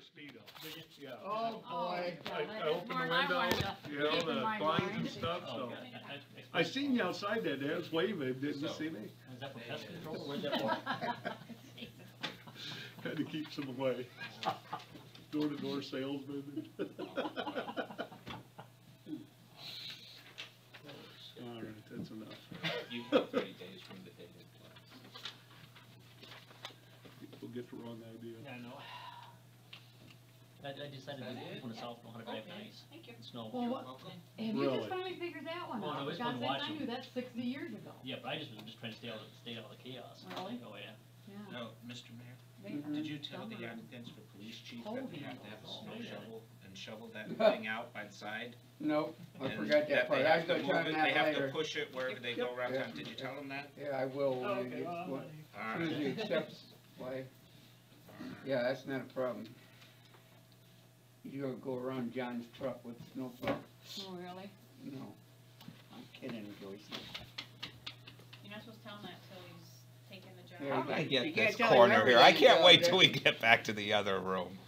speedo. Yeah. Oh, boy. I opened the window, you know, the blinds and stuff, so. I seen you outside that day, I was waving, didn't you see me? Is that for pest control, or is that for? Had to keep some away. Door-to-door salesman. All right, that's enough. You have 30 days from the date of class. People get the wrong idea. Yeah, I know. I decided that people in the south know how to drive nice. Thank you. Snow. Well, what, have you Really? just finally figured that one Oh, out? no, it's For fun God's sakes, I watching. knew that 60 years ago. Yeah, but I just was trying to stay out of the chaos. Really? Oh, yeah. Yeah. No, Mr. Mayor, Mhm. did you tell the Summer. applicants for police chief Cold that they have to have a enough. snow Oh, yeah. shovel and shovel that thing out by the side? Nope, I And forgot that part. they I was have to gonna tell move him it- that They have later. to push it wherever they go around Yeah. town. Did you tell them that? Yeah, I will. Oh, when okay, it well, gets- All as soon as right. he accepts, why, yeah, that's not a problem. You're gonna go around John's truck with snowplow? Oh, really? No, I'm kidding, Joyce. You're not supposed to tell him that till he's taking the job. Yeah. How did I You get can't this tell him corner here? I everything, can't Joe, wait till we that- get back to the other room.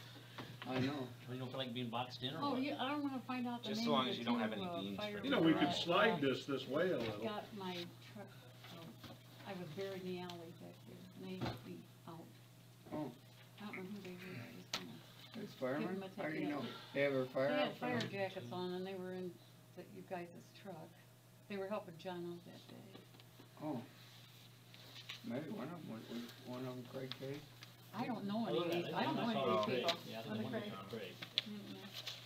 I know. You don't feel like being boxed in or Oh, what? yeah, I don't wanna find out the Just name so long of as the you don't have two, any beans fire for You know, we could department. slide this way a little. Got my truck, I was buried in the alley back there, and they helped me out. Oh, I don't know who they were, I was gonna. there's firemen? Give 'em a How do you ticket. know? They have a fire They had out fire there? jackets on and they were in you guys' truck. They were helping John out that day. Oh. Maybe one of them was one of them Craig Case? I don't know I any of looked at these, it, I don't know saw any it of on these Craig. people. Yeah, I On think the the one Craig. was on Craig.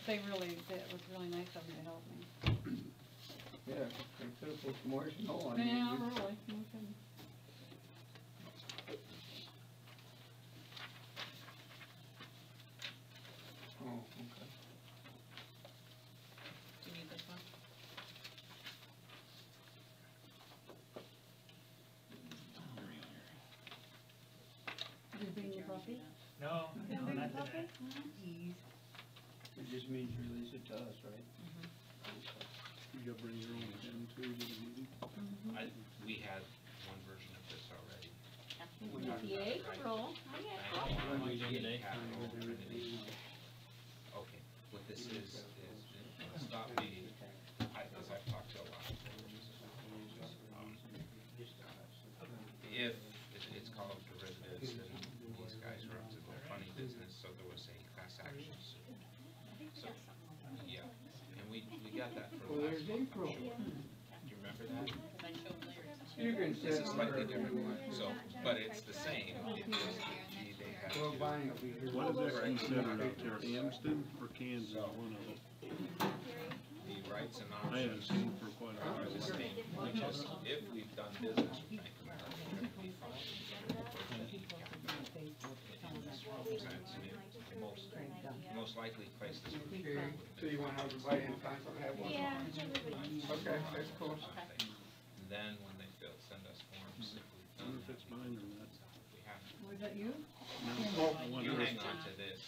They really, it was really nice of them to help me. Yeah, they could've put more snow on Yeah, it. really, no kidding. Oh, okay. Do you need this one? Did you bring your puppy? No, You didn't bring your puppy? It just means you release it to us, right? You gotta bring your own pen too to the meeting. We had one version of this already. Yay, roll. What are you doing today? Okay, what this is stop me, because I've talked to a lot of folks. If it's called derivatives, and these guys are up to the funny business, so there was a class action suit. So, yeah, and we got that for Well, last there's month, I'm April. sure. Do you remember that? Because I showed Larry. You can This sit is on slightly it. different one, so, but it's the same. It just, they had Well, to- Bonnie will be here. What is that considered out there, Amston or Kansas, one of them? The rights and I haven't options seen for quite a are the while. same, we just, if we've done business with Bank of America, we're gonna be fine. Most likely place this would be. Okay, so you want everybody in council to have one? Yeah. Okay, that's cool. And then when they send us forms, if we've I wonder done if it's that, mine or not. we have, Was that you? No, I wonder you if- hang on to this,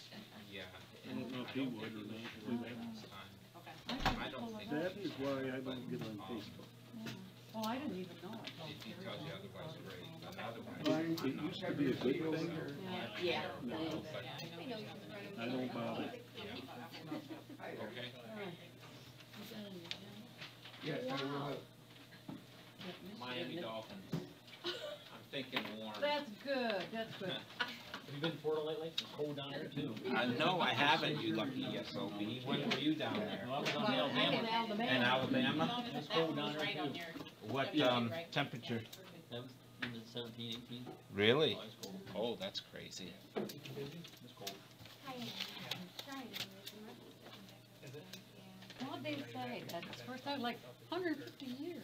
yeah. I don't know if he would or not. We have- It's time. Okay. I don't think. That is why I don't get on Facebook. Oh, I didn't even know it. If he tells you otherwise, great, but otherwise, Bonnie, It you used to be a good thing. Yeah. No, I don't bother. Okay, Yes, I will. Miami Dolphins. I'm thinking warm. That's good, that's good. Have you been to Florida lately? It's cold down there too. No, I haven't, you lucky SOB. When were you down there? No, I was on Well, Alabama. I'm in Alabama. In Alabama? It's cold down there Right on too. your. What, temperature? That was in the 17, 18. Really? Oh, it's cold. Oh, that's crazy. It's cold. What'd they say? That's the first time, like, 150 years.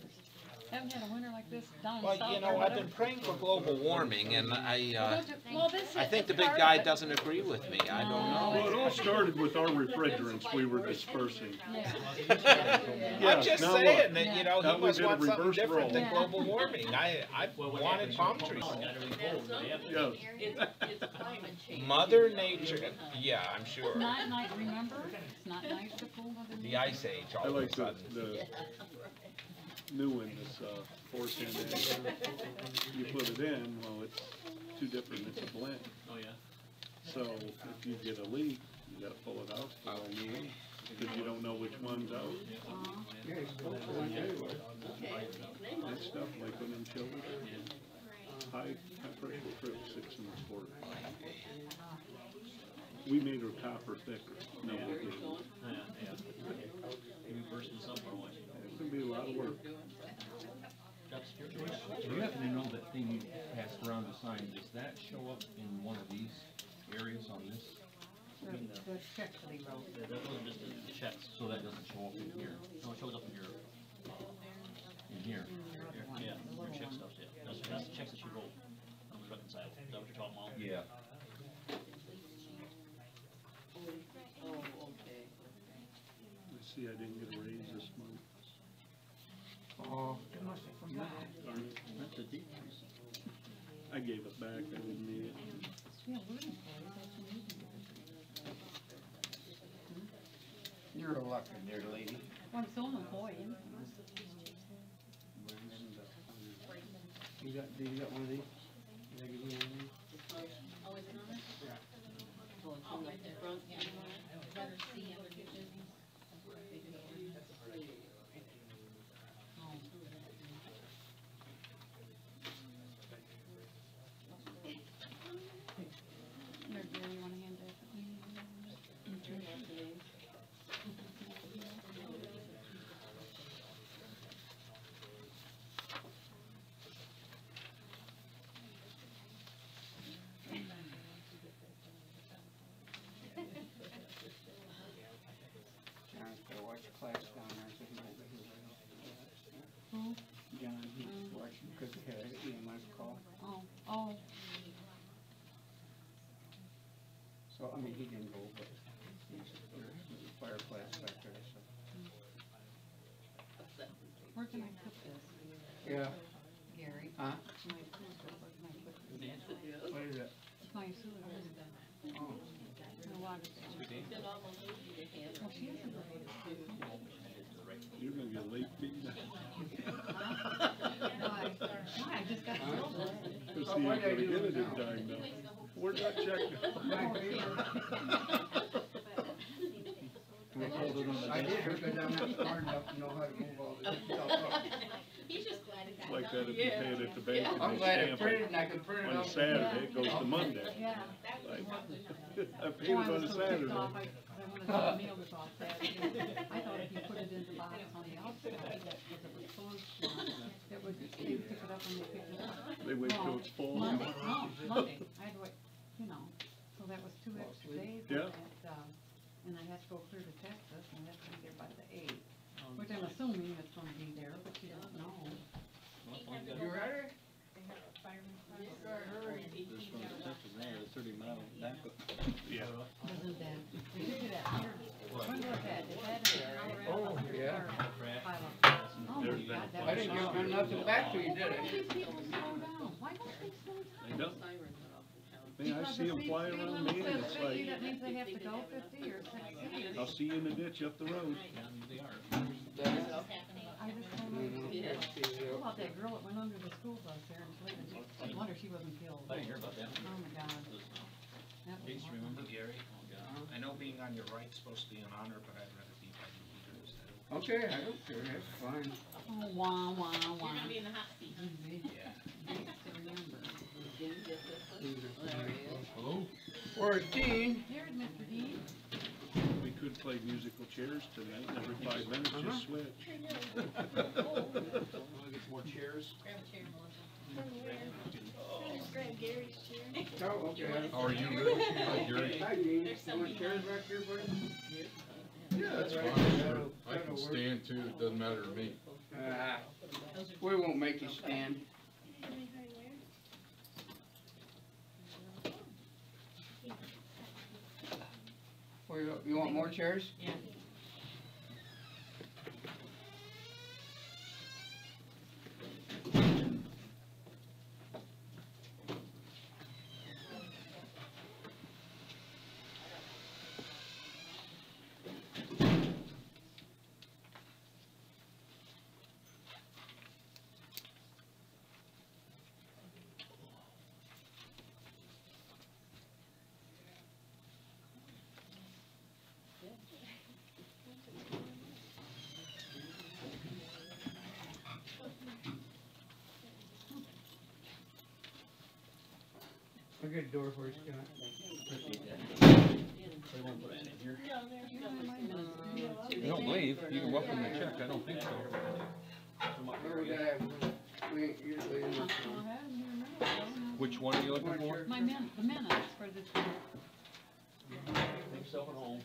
Haven't had a winter like this down Well, south you or know, I've whatever. been praying for global warming, and Well, this I is- think the it's big part guy of it. doesn't agree with me. I don't Well, know. it all started with our refrigerants we were dispersing. Yeah. Yeah, I'm just now saying what? that, you Yeah. know, Now he we must did a want something reverse different role. than Yeah. global warming. I Well, what wanted happened, palm got trees. everything cold. They have- Yes. It's climate change. Mother Nature, yeah, I'm It's sure. not nice, remember? It's not nice to pull Mother The Nature. Ice Age I all of like a sudden. the new one, this, 410A. You put it in, well, it's too different, it's a blend. Oh, yeah. So if you get a leak, you gotta pull it out, Oh, yeah. because you don't know which one's out. Yeah, it's still going anyway. That stuff like when in children, high pressure trip, 6 1/4. We made her copper thicker. No, we didn't. Yeah. Maybe bursting somewhere, what? It's gonna be a lot of work. That's your choice. Do you happen to know that thing you passed around the sign, does that show up in one of these areas on this? The check that he wrote. That wasn't just the checks. So that doesn't show up in here? No, it shows up in your, In here? yeah, your check stuff, yeah. That's the checks that you wrote. On the reconcile. Is that what you're talking about? Yeah. I see I didn't get a raise this month. Oh, it must have forgot. Darn it. That's a decrease. I gave it back, I didn't need it. Yeah, we're in Florida, that's what you do. You're a lucky there, lady. Well, I'm still an employee. Do you got one of these? Did I give you one of these? Oh, is it on it? Oh, like the front, yeah. Letter C under new business. Here, Gary, you wanna hand that? John's gotta watch class down there, so he won't be here. Who? John, he's watching because he had an EMS call. Oh, So, I mean, he didn't go, but he's a fire class back there, so. where can I put this, Yeah, Gary? huh? My cruiser, where can I put this? What is it? My sewer. Oh, The water thing. Well, she hasn't related to. You're gonna get a late fee now. Why? I just got filled with it. Cause Oh, see, you're why'd I gonna do get it it in now? time now. Where's that check? I did, because I'm not smart enough to know how to move all this stuff. He's just glad it got Like done. that if you pay it at the bank and I'm they glad it stamp printed it and I can print it on a off. Saturday, it goes to Monday. Yeah. Like, I paid it Oh, I on was a so ticked Saturday. off, I wanted to mail this off Saturday. I thought if you put it in the box on the outside, that because it was closed, it would, they pick it up when they picked it up. They wait till Well, it's full. Monday, no, Monday, I had to wait, you know, so that was 2 extra days. Yeah. And I had to go clear to Texas, and I had to be there by the 8th, which I'm assuming it's gonna be there, but you don't know. You ready? This one, Texas, there, 30-mile backup. Yeah. Isn't that, we should do that here. When was that? Is that in Colorado? Oh, yeah. Oh my God, that I was didn't so- give nothing back to you, did Why don't I? these people slow down? Why don't they slow down? I know. Man, I see them fly around me and it's like, That means they have to go 50 or 60 or. I'll see you in the ditch up the road. Yeah, they are. I just don't understand. How about that girl that went under the school bus there in Cleveland? I wonder she wasn't killed. I didn't hear about that. Oh my God. That was Case, horrible. remember? Gary, Oh, I know being on your right's supposed to be an honor, but I'd rather be by your leaders. Okay, I don't care, that's fine. Oh, wah, wah, You're wah. gonna be in the hot seat. Easy. Yeah. Dates to remember. Hello? 14. There's Mr. Dean. We could play musical chairs tonight, and every 5 minutes just switch. Grab a chair, Melissa. Just grab Gary's chair. Oh, okay. How are you, Rich? Hi, Gary. Hi, Dean. You want chairs back here, buddy? Yeah, that's Right, fine. that'll- I that'll can work. stand too, it doesn't matter to me. We won't make you stand. You want more chairs? Yeah. I got a door for you, Scott. So you wanna put that in here? I don't believe, you can welcome the check, I don't think so. We gotta have, we ain't usually in this I'll one. have them here in a minute, don't I? Which one are you looking for? The minutes for this year. Make yourself at home.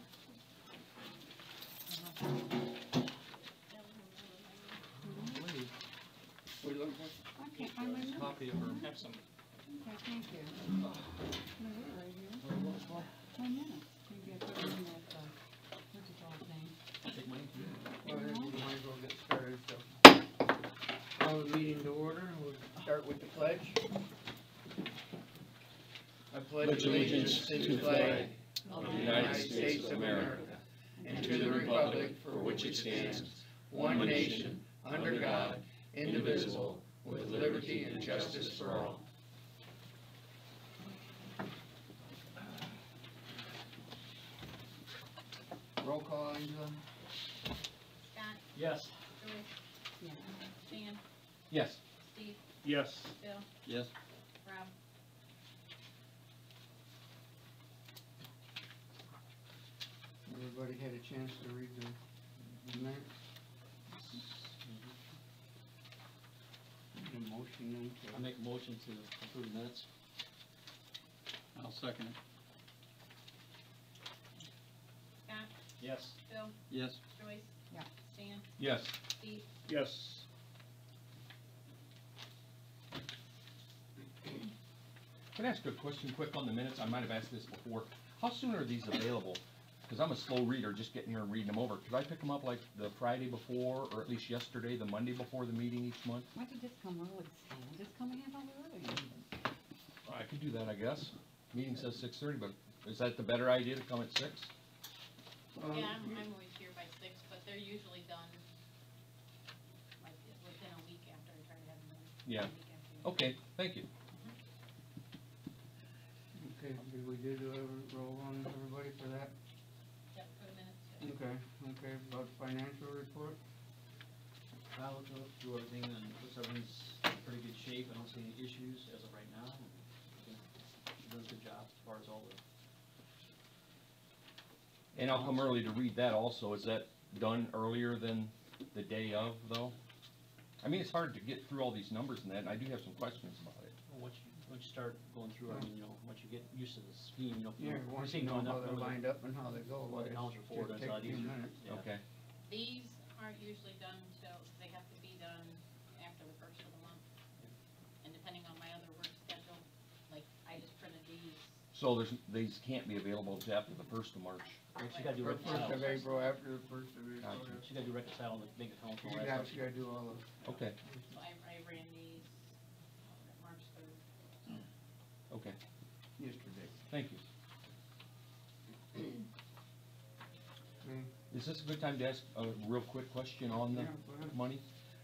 We looking for? I can't find my minutes. Copy of her. Have some. Okay, thank you. No, they're right here. My minutes. Maybe I put them in that, what's it called thing? Take mine too. Well, then you might as well get started, so. Call the meeting to order, we'll start with the pledge. I pledge allegiance to the flag of the United States of America and to the republic for which it stands, one nation, under God, indivisible, with liberty and justice for all. Roll call, Angela. Scott, Yes. Joyce, Yeah. Dan, Yes. Steve, Yes. Bill, Yes. Rob. Everybody had a chance to read the minutes? Need a motion then I to, make a motion to approve the minutes. I'll second it. Scott, Yes. Bill, Yes. Joyce. Yeah. Stan, Yes. Steve, Yes. Can I ask a question quick on the minutes? I might have asked this before. How soon are these available? Because I'm a slow reader, just getting here and reading them over. Could I pick them up like the Friday before, or at least yesterday, the Monday before the meeting each month? Why don't you just come early, Stan? Just come in a little early. I could do that, I guess. Meeting says 6:30, but is that the better idea to come at 6? Yeah, I'm always here by 6, but they're usually done like within a week after I try to have them done. Yeah. A week after. Okay, thank you. okay, did we do a roll on everybody for that? Yep, for the minutes. yeah. Okay, okay, about financial report? I looked through everything and looks everything's in pretty good shape. I don't see any issues as of right now. I think she's doing a good job as far as all the. And I'll come early to read that also. Is that done earlier than the day of, though? I mean, it's hard to get through all these numbers and that, and I do have some questions about it. Once you start going through, I mean, once you get used to the scheme, Yeah, once you know how they're lined up and how they go, What the accounts are for, just that's a lot take a few easier. minutes. Yeah. Okay, These aren't usually done till, they have to be done after the first of the month. And depending on my other work schedule, like, I just printed these. so these can't be available until after the 1st of March. She gotta do Or first reconcile. of April, after the first of April. Gotcha. She gotta do reconcile the bank accounts and all You that gotta, stuff. you gotta do all of, Okay, So I ran these March 3rd. okay, yesterday. thank you. Okay. Is this a good time to ask a real quick question on the Yeah, go ahead. money?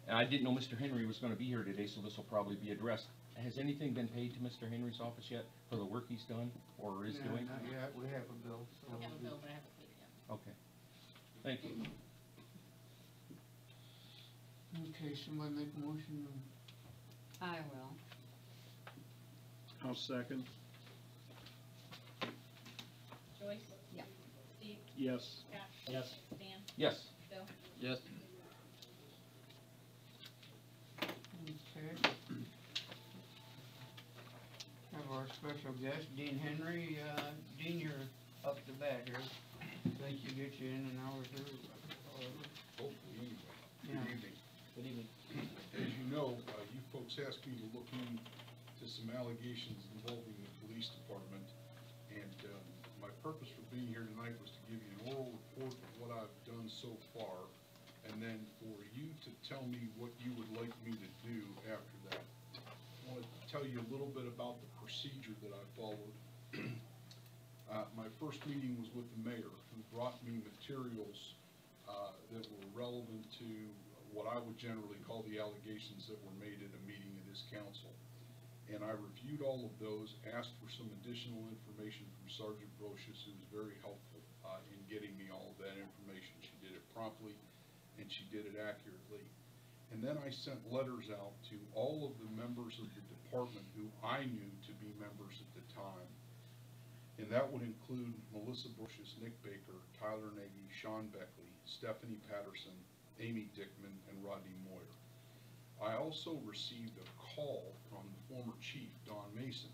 And I didn't know Mr. Henry was gonna be here today, so this will probably be addressed. Has anything been paid to Mr. Henry's office yet for the work he's done, or is Yeah, doing? not yet, we have a bill, so. I have a bill, but I haven't paid it yet. Okay, thank you. Okay, somebody make a motion I will. I'll second. Joyce? Yeah. Steve? Yes. Scott? Yes. Stan? Yes, Bill? yes. okay. Have our special guest, Dean Henry, Dean, you're up to bat here. Think you get you in an hour or two. Hopefully, Yeah. good evening. Good evening. As you know, you folks asked me to look into some allegations involving the police department, and my purpose for being here tonight was to give you an oral report of what I've done so far, and then for you to tell me what you would like me to do after that. I want to tell you a little bit about the procedure that I followed. My first meeting was with the mayor, who brought me materials that were relevant to what I would generally call the allegations that were made at a meeting of this council. And I reviewed all of those, asked for some additional information from Sergeant Brocious, who was very helpful in getting me all of that information. She did it promptly, and she did it accurately. And then I sent letters out to all of the members of the department who I knew to be members at the time. And that would include Melissa Brocious, Nick Baker, Tyler Nagy, Sean Beckley, Stephanie Patterson, Amy Dickman, and Rodney Moyer. I also received a call from the former chief, Don Mason,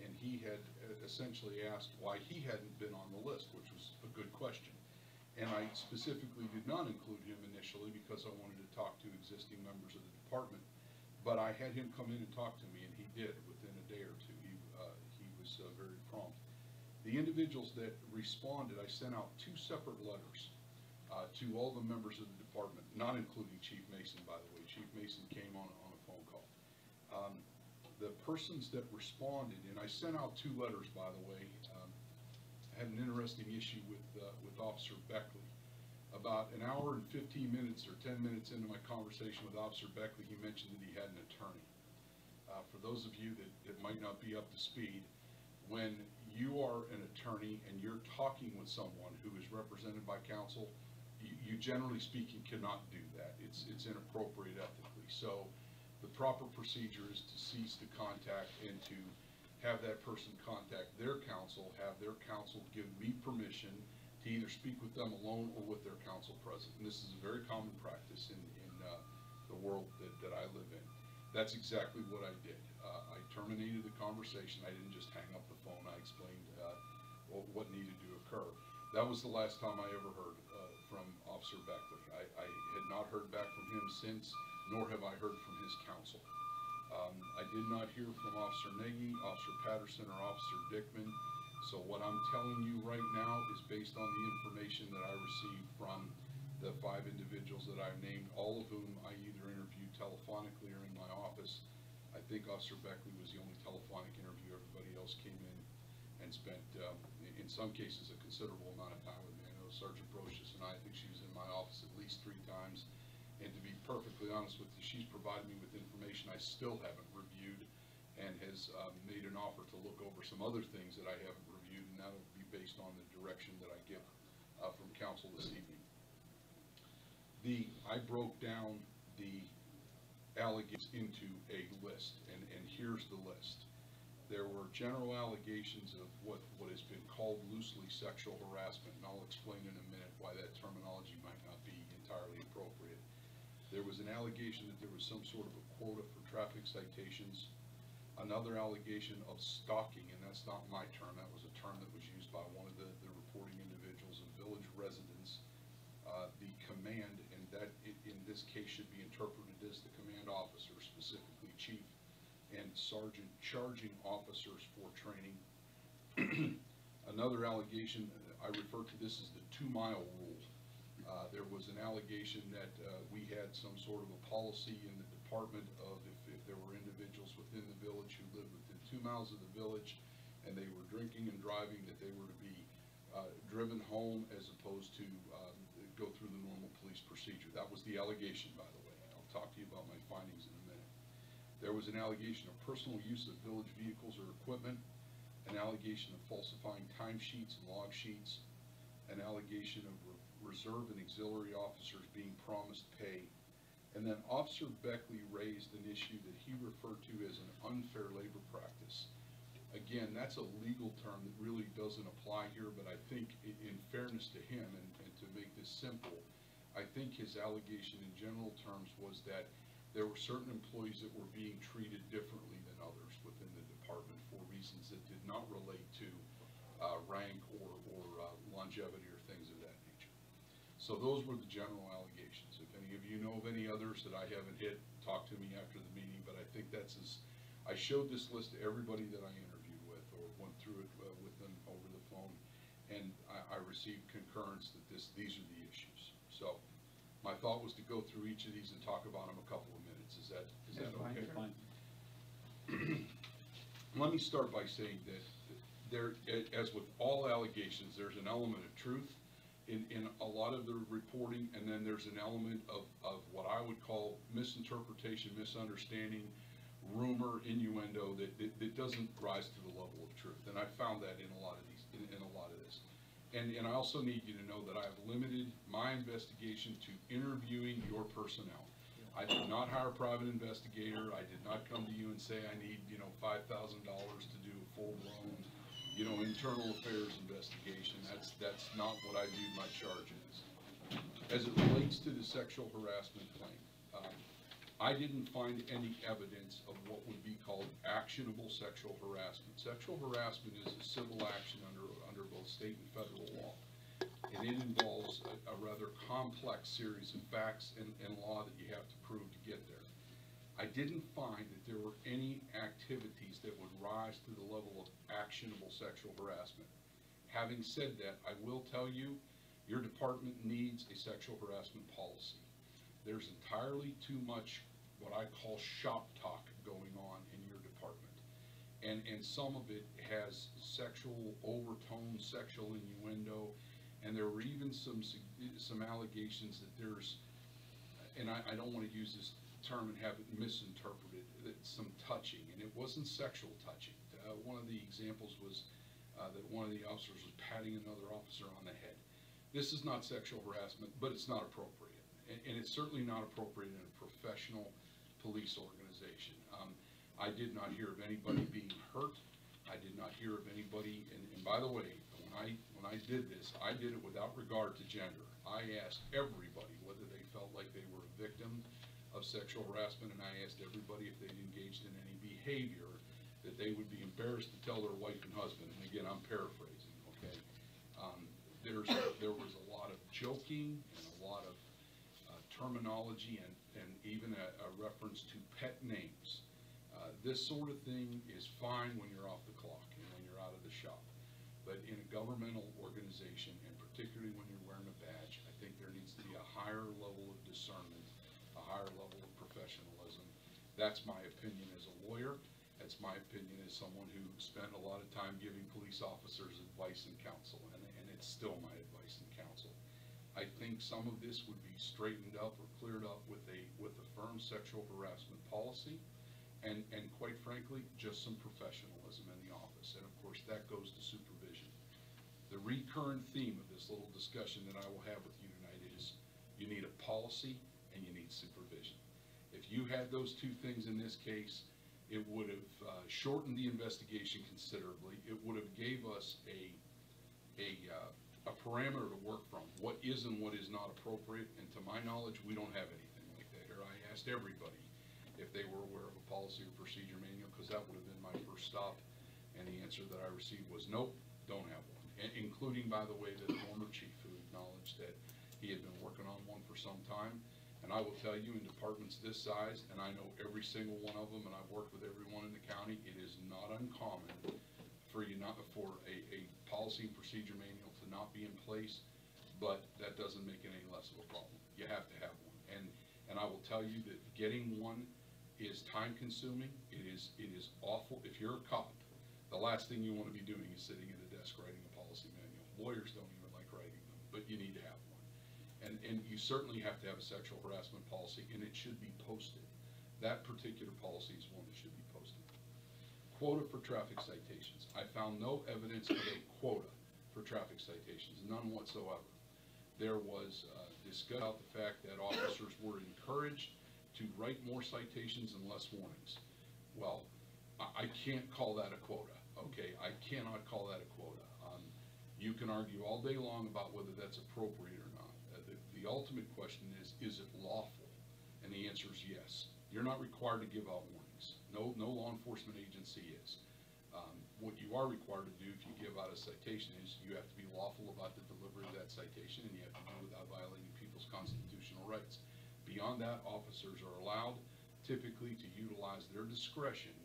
and he had essentially asked why he hadn't been on the list, which was a good question. And I specifically did not include him initially because I wanted to talk to existing members of the department. But I had him come in and talk to me, and he did within a day or two. He was very prompt. The individuals that responded, I sent out 2 separate letters to all the members of the department, not including Chief Mason, by the way. Chief Mason came on a phone call. The persons that responded, and I sent out 2 letters, by the way, had an interesting issue with Officer Beckley. About an hour and 15 minutes or 10 minutes into my conversation with Officer Beckley, he mentioned that he had an attorney. For those of you that might not be up to speed, when you are an attorney and you're talking with someone who is represented by counsel, you generally speaking cannot do that. It's inappropriate ethically. So the proper procedure is to cease the contact and to have that person contact their counsel, have their counsel give me permission to either speak with them alone or with their counsel present. And this is a very common practice in the world that I live in. That's exactly what I did. I terminated the conversation. I didn't just hang up the phone. I explained what needed to occur. That was the last time I ever heard from Officer Beckley. I had not heard back from him since, nor have I heard from his counsel. I did not hear from Officer Nagy, Officer Patterson, or Officer Dickman. So what I'm telling you right now is based on the information that I received from the 5 individuals that I've named, all of whom I either interviewed telephonically or in my office. I think Officer Beckley was the only telephonic interview. Everybody else came in and spent, in some cases, a considerable amount of time with me. I know Sergeant Brocious and I think she was in my office at least 3 times. And to be perfectly honest with you, she's provided me with information I still haven't reviewed and has made an offer to look over some other things that I haven't reviewed, and that will be based on the direction that I get from counsel this evening. I broke down the allegations into a list, and here's the list. There were general allegations of what has been called loosely sexual harassment, and I'll explain in a minute why that terminology might not be entirely appropriate. There was an allegation that there was some sort of a quota for traffic citations. Another allegation of stalking, and that's not my term. That was a term that was used by one of the reporting individuals, of village residents. The command, and that in this case should be interpreted as the command officer, specifically chief and sergeant, charging officers for training. Another allegation, I refer to this as the 2-mile rule. There was an allegation that we had some sort of a policy in the department of if there were individuals within the village who lived within 2 miles of the village and they were drinking and driving, that they were to be driven home as opposed to go through the normal police procedure. That was the allegation, by the way. I'll talk to you about my findings in a minute. There was an allegation of personal use of village vehicles or equipment, an allegation of falsifying timesheets and log sheets, an allegation of reserve and auxiliary officers being promised pay, and then Officer Beckley raised an issue that he referred to as an unfair labor practice. Again, that's a legal term that really doesn't apply here, but I think in fairness to him, and to make this simple, I think his allegation in general terms was that there were certain employees that were being treated differently than others within the department for reasons that did not relate to rank or longevity or things of that nature. So those were the general allegations. If any of you know of any others that I haven't hit, talk to me after the meeting, but I think that's I showed this list to everybody that I interviewed with or went through it with them over the phone, and I received concurrence that these are the issues. So my thought was to go through each of these and talk about them a couple of minutes. Is that okay? Fine. Let me start by saying that there, as with all allegations, there's an element of truth in a lot of the reporting, and then there's an element of what I would call misinterpretation, misunderstanding, rumor, innuendo that doesn't rise to the level of truth. And I found that in a lot of these, in a lot of this. And I also need you to know that I have limited my investigation to interviewing your personnel. I did not hire a private investigator. I did not come to you and say I need, $5,000 to do a full-blown, internal affairs investigation. That's not what I viewed my charge as. As it relates to the sexual harassment claim, I didn't find any evidence of what would be called actionable sexual harassment. Sexual harassment is a civil action under both state and federal law. And it involves a rather complex series of facts and law that you have to prove to get there. I didn't find that there were any activities that would rise to the level of actionable sexual harassment. Having said that, I will tell you, your department needs a sexual harassment policy. There's entirely too much what I call shop talk going on in your department. And some of it has sexual overtones, sexual innuendo, and there were even some allegations that there's, and I don't want to use this term and have it misinterpreted, that some touching, and it wasn't sexual touching. One of the examples was that one of the officers was patting another officer on the head. This is not sexual harassment, but it's not appropriate. And it's certainly not appropriate in a professional police organization. I did not hear of anybody being hurt. I did not hear of anybody, and by the way, when I did this, I did it without regard to gender. I asked everybody whether they felt like they were a victim of sexual harassment, and I asked everybody if they'd engaged in any behavior that they would be embarrassed to tell their wife and husband. And again, I'm paraphrasing, okay? There was a lot of joking and a lot of terminology and even a reference to pet names. This sort of thing is fine when you're off the clock and when you're out of the shop. But in a governmental organization, and particularly when you're wearing a badge, I think there needs to be a higher level of discernment, a higher level of professionalism. That's my opinion as a lawyer. That's my opinion as someone who spent a lot of time giving police officers advice and counsel, and it's still my advice and counsel. I think some of this would be straightened up or cleared up with a firm sexual harassment policy, and quite frankly, just some professionalism in the office. And of course, that goes to supervision. The recurrent theme of this little discussion that I will have with you tonight is you need a policy and you need supervision. If you had those two things in this case, it would have shortened the investigation considerably. It would have gave us a parameter to work from, what is and what is not appropriate, and to my knowledge, we don't have anything like that here. I asked everybody if they were aware of a policy or procedure manual, because that would have been my first stop, and the answer that I received was nope, don't have one, including, by the way, the former chief who acknowledged that he had been working on one for some time. And I will tell you, in departments this size, and I know every single one of them, and I've worked with everyone in the county, it is not uncommon for a policy and procedure manual to not be in place, but that doesn't make it any less of a problem. You have to have one. And I will tell you that getting one is time consuming. It is awful. If you're a cop, the last thing you want to be doing is sitting at a desk writing a policy manual. Lawyers don't even like writing them, but you need to have one. And you certainly have to have a sexual harassment policy, and it should be posted. That particular policy is one that should be posted. Quota for traffic citations. I found no evidence of a quota for traffic citations, none whatsoever. There was discussion about the fact that officers were encouraged to write more citations and less warnings. Well, I can't call that a quota, okay? I cannot call that a quota. You can argue all day long about whether that's appropriate or not. The ultimate question is it lawful? And the answer is yes. You're not required to give out warnings. No law enforcement agency is. What you are required to do if you give out a citation is you have to be lawful about the delivery of that citation, and you have to do it without violating people's constitutional rights. Beyond that, officers are allowed typically to utilize their discretion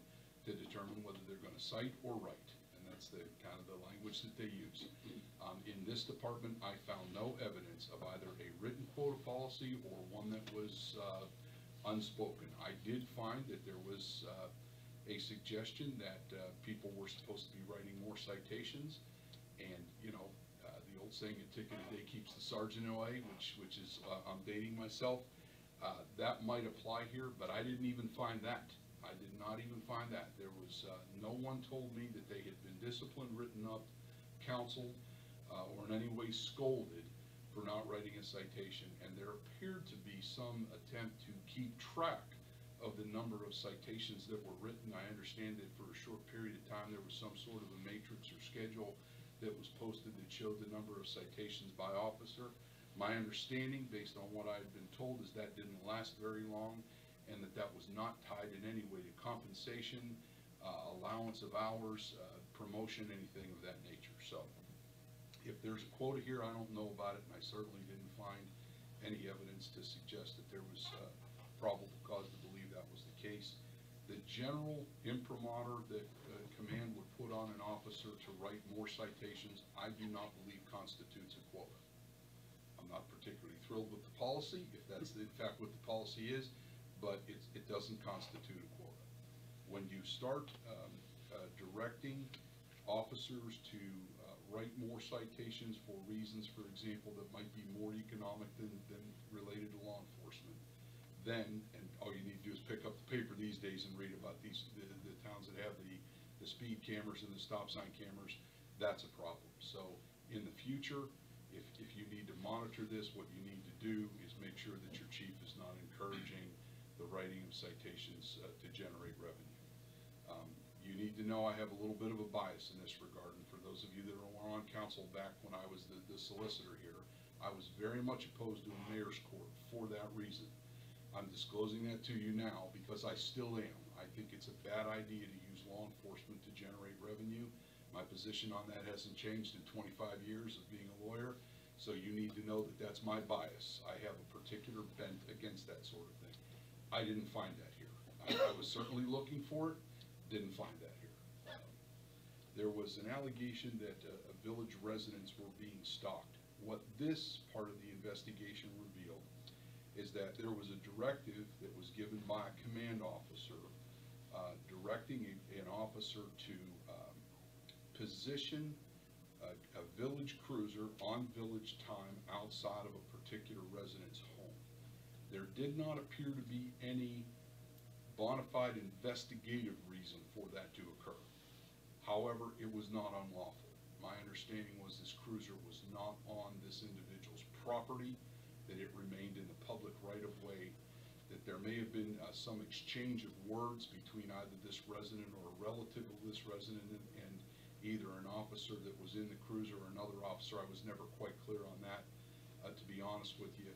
to determine whether they're going to cite or write, and that's the kind of the language that they use. In this department, I found no evidence of either a written quota policy or one that was unspoken. I did find that there was a suggestion that people were supposed to be writing more citations, and the old saying, a ticket a day keeps the sergeant away, which is I'm dating myself. That might apply here, but I didn't even find that. I did not even find that. There was no one told me that they had been disciplined, written up, counseled, or in any way scolded for not writing a citation, and there appeared to be some attempt to keep track of the number of citations that were written. I understand that for a short period of time there was some sort of a matrix or schedule that was posted that showed the number of citations by officer. My understanding, based on what I had been told, is that didn't last very long, and that was not tied in any way to compensation, allowance of hours, promotion, anything of that nature. So if there's a quota here, I don't know about it, and I certainly didn't find any evidence to suggest that there was probable cause to believe that was the case. The general imprimatur that command would put on an officer to write more citations, I do not believe constitutes a quota. I'm not particularly thrilled with the policy, if that's in fact what the policy is, but it doesn't constitute a quota. When you start directing officers to write more citations for reasons, for example, that might be more economic than related to law enforcement, then, and all you need to do is pick up the paper these days and read about the towns that have the speed cameras and the stop sign cameras, that's a problem. So in the future, if you need to monitor this, what you need to do is make sure that your chief is not encouraging the writing of citations to generate revenue. You need to know I have a little bit of a bias in this regard, and for those of you that were on council back when I was the solicitor here, I was very much opposed to a mayor's court for that reason. I'm disclosing that to you now because I still am. I think it's a bad idea to use law enforcement to generate revenue. My position on that hasn't changed in 25 years of being a lawyer, so you need to know that that's my bias. I have a particular bent against that sort of thing. I didn't find that here. I was certainly looking for it, didn't find that here. There was an allegation that village residents were being stalked. What this part of the investigation revealed is that there was a directive that was given by a command officer directing an officer to position a village cruiser on village time outside of a particular resident's home. There did not appear to be any bona fide investigative reason for that to occur. However, it was not unlawful. My understanding was this cruiser was not on this individual's property, that it remained in the public right-of-way, that there may have been some exchange of words between either this resident or a relative of this resident and either an officer that was in the cruiser or another officer. I was never quite clear on that, to be honest with you.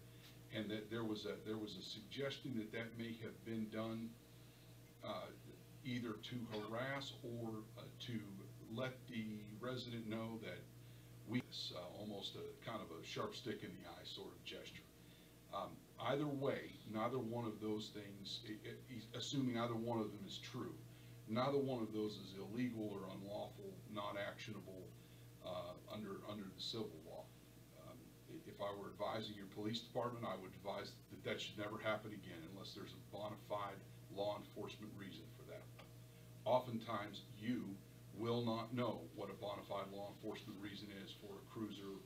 And that there was a suggestion that that may have been done either to harass or to let the resident know that almost a kind of a sharp stick in the eye sort of gesture. Either way, neither one of those things, assuming either one of them is true, neither one of those is illegal or unlawful, not actionable under the civil law. If I were advising your police department, I would advise that should never happen again unless there's a bona fide law enforcement reason for that. Oftentimes, you will not know what a bona fide law enforcement reason is for a cruiser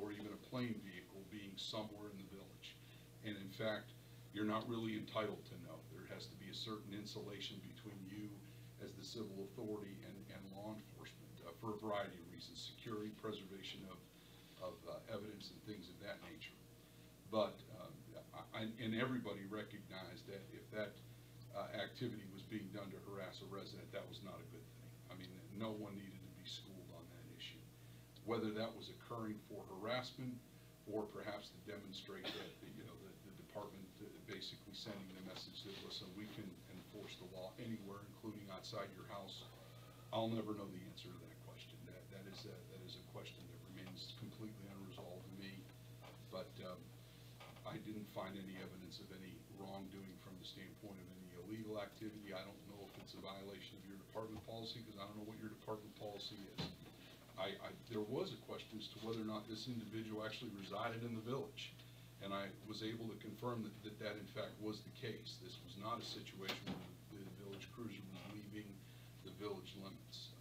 or even a plane vehicle being somewhere in the village. And in fact, you're not really entitled to know. There has to be a certain insulation between you as the civil authority and law enforcement for a variety of reasons: security, preservation of evidence and things of that nature. But and everybody recognized that if that activity was being done to harass a resident, that was not a good thing. I mean, no one needed to be schooled on that issue. Whether that was occurring for harassment or perhaps to demonstrate that the department basically sending the message that, listen, we can enforce the law anywhere, including outside your house, I'll never know the answer to that question. That is a question that remains completely unresolved to me. But I didn't find any evidence of any wrongdoing from the standpoint of any illegal activity. I don't know if it's a violation of your department policy, because I don't know what your department policy is. There was a question as to whether or not this individual actually resided in the village, and I was able to confirm that in fact was the case. This was not a situation where the village cruiser was leaving the village limits.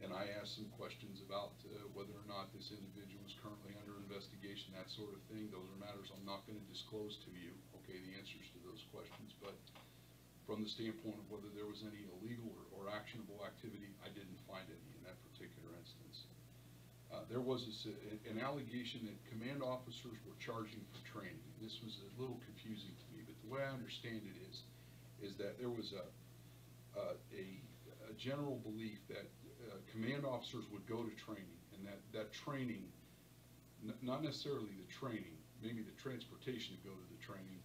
And I asked some questions about whether or not this individual is currently under investigation, that sort of thing. Those are matters I'm not going to disclose to you, okay, the answers to those questions. But from the standpoint of whether there was any illegal or actionable activity, I didn't find any in that particular instance. there was an allegation that command officers were charging for training. And this was a little confusing to me, but the way I understand it is that there was a general belief that command officers would go to training, and that training, not necessarily the training, maybe the transportation to go to the training,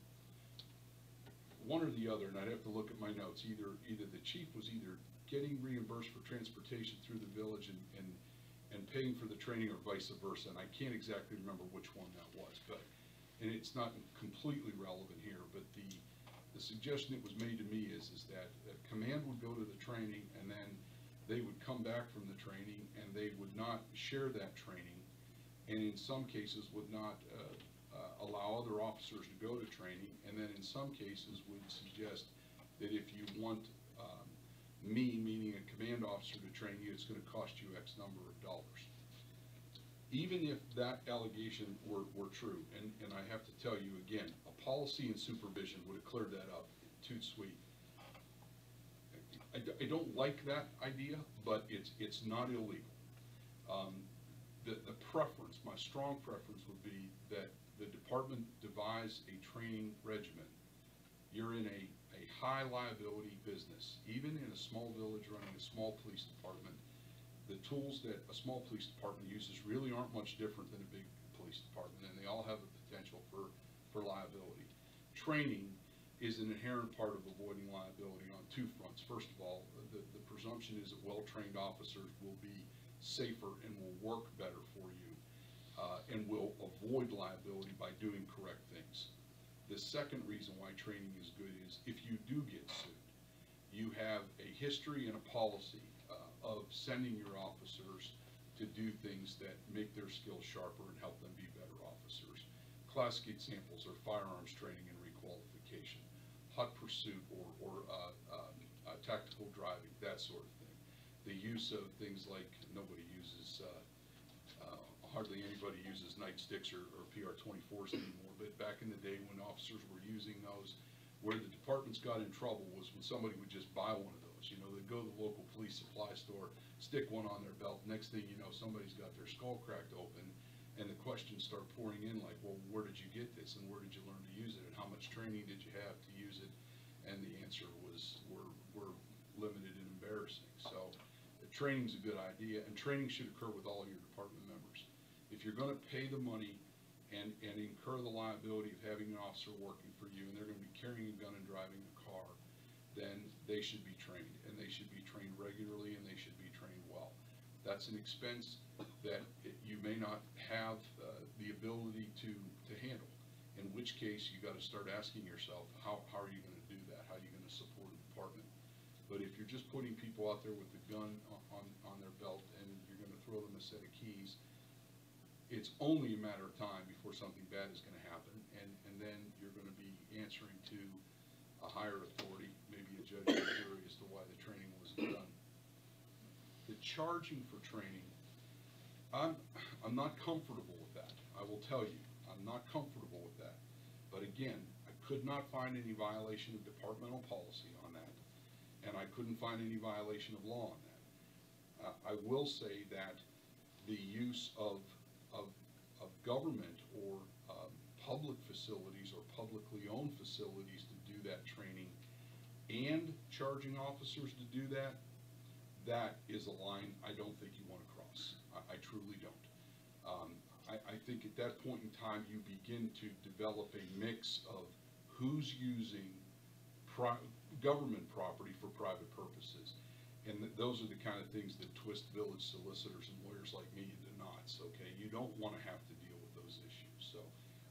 one or the other, and I'd have to look at my notes, either the chief was either getting reimbursed for transportation through the village and paying for the training, or vice versa, and I can't exactly remember which one that was, and it's not completely relevant here, but the suggestion that was made to me is that command would go to the training, and then they would come back from the training, and they would not share that training, and in some cases would not allow other officers to go to training, and then in some cases would suggest that if you want meaning a command officer to train you, it's going to cost you X number of dollars. Even if that allegation were true, and I have to tell you again, a policy and supervision would have cleared that up too sweet. I don't like that idea, but it's not illegal. The preference, my strong preference would be that the department devise a training regimen. You're in a high liability business. Even in a small village running a small police department, the tools that a small police department uses really aren't much different than a big police department, and they all have a potential for liability. Training is an inherent part of avoiding liability on two fronts. First of all, the presumption is that well-trained officers will be safer and will work better for you, and will avoid liability by doing correct things. The second reason why training is good is if you do get sued, you have a history and a policy of sending your officers to do things that make their skills sharper and help them be better officers. Classic examples are firearms training and requalification, hot pursuit or tactical driving, that sort of thing. The use of things like hardly anybody uses nightsticks or PR-24s anymore, but back in the day when officers were using those, where the departments got in trouble was when somebody would just buy one of those. You know, they'd go to the local police supply store, stick one on their belt, next thing you know, somebody's got their skull cracked open, and the questions start pouring in like, well, where did you get this, and where did you learn to use it, and how much training did you have to use it? And the answer was, we're limited and embarrassing. So training's a good idea, and training should occur with all your department members. If you're going to pay the money and incur the liability of having an officer working for you, and they're going to be carrying a gun and driving a car, then they should be trained, and they should be trained regularly, and they should be trained well. That's an expense that you may not have the ability to handle, in which case you got to start asking yourself, how are you going to do that? How are you going to support a department? But if you're just putting people out there with a gun on their belt and you're going to throw them a set of keys, it's only a matter of time before something bad is going to happen, and then you're going to be answering to a higher authority, maybe a judge or a jury, as to why the training wasn't done. The charging for training, I'm not comfortable with that. I will tell you, I'm not comfortable with that. But again, I could not find any violation of departmental policy on that, and I couldn't find any violation of law on that. I will say that the use of government or public facilities or publicly owned facilities to do that training and charging officers to do that, that is a line I don't think you want to cross. I truly don't. I think at that point in time you begin to develop a mix of who's using government property for private purposes. And those are the kind of things that twist village solicitors and lawyers like me into knots, okay? You don't want to have to deal with those issues. So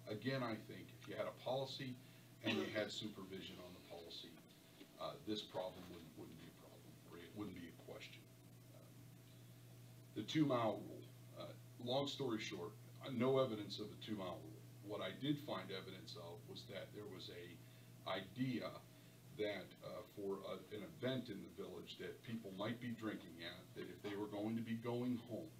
again, I think if you had a policy and you had supervision on the policy, this problem wouldn't be a problem, or it wouldn't be a question. The 2-mile rule, long story short, no evidence of the 2-mile rule. What I did find evidence of was that there was a idea that for an event in the village that people might be drinking at, that if they were going to be going home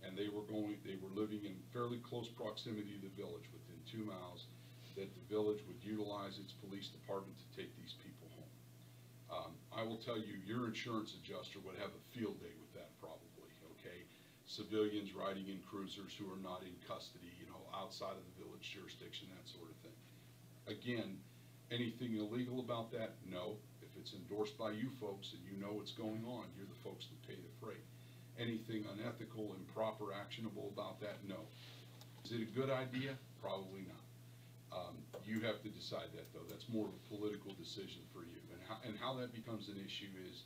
and they were living in fairly close proximity to the village, within 2 miles, that the village would utilize its police department to take these people home. I will tell you, your insurance adjuster would have a field day with that probably, okay? civilians riding in cruisers who are not in custody, you know, outside of the village jurisdiction, that sort of thing. Again, anything illegal about that? No. If it's endorsed by you folks and you know what's going on, you're the folks that pay the freight. Anything unethical, improper, actionable about that? No. Is it a good idea? Probably not. You have to decide that, though. That's more of a political decision for you. And how that becomes an issue is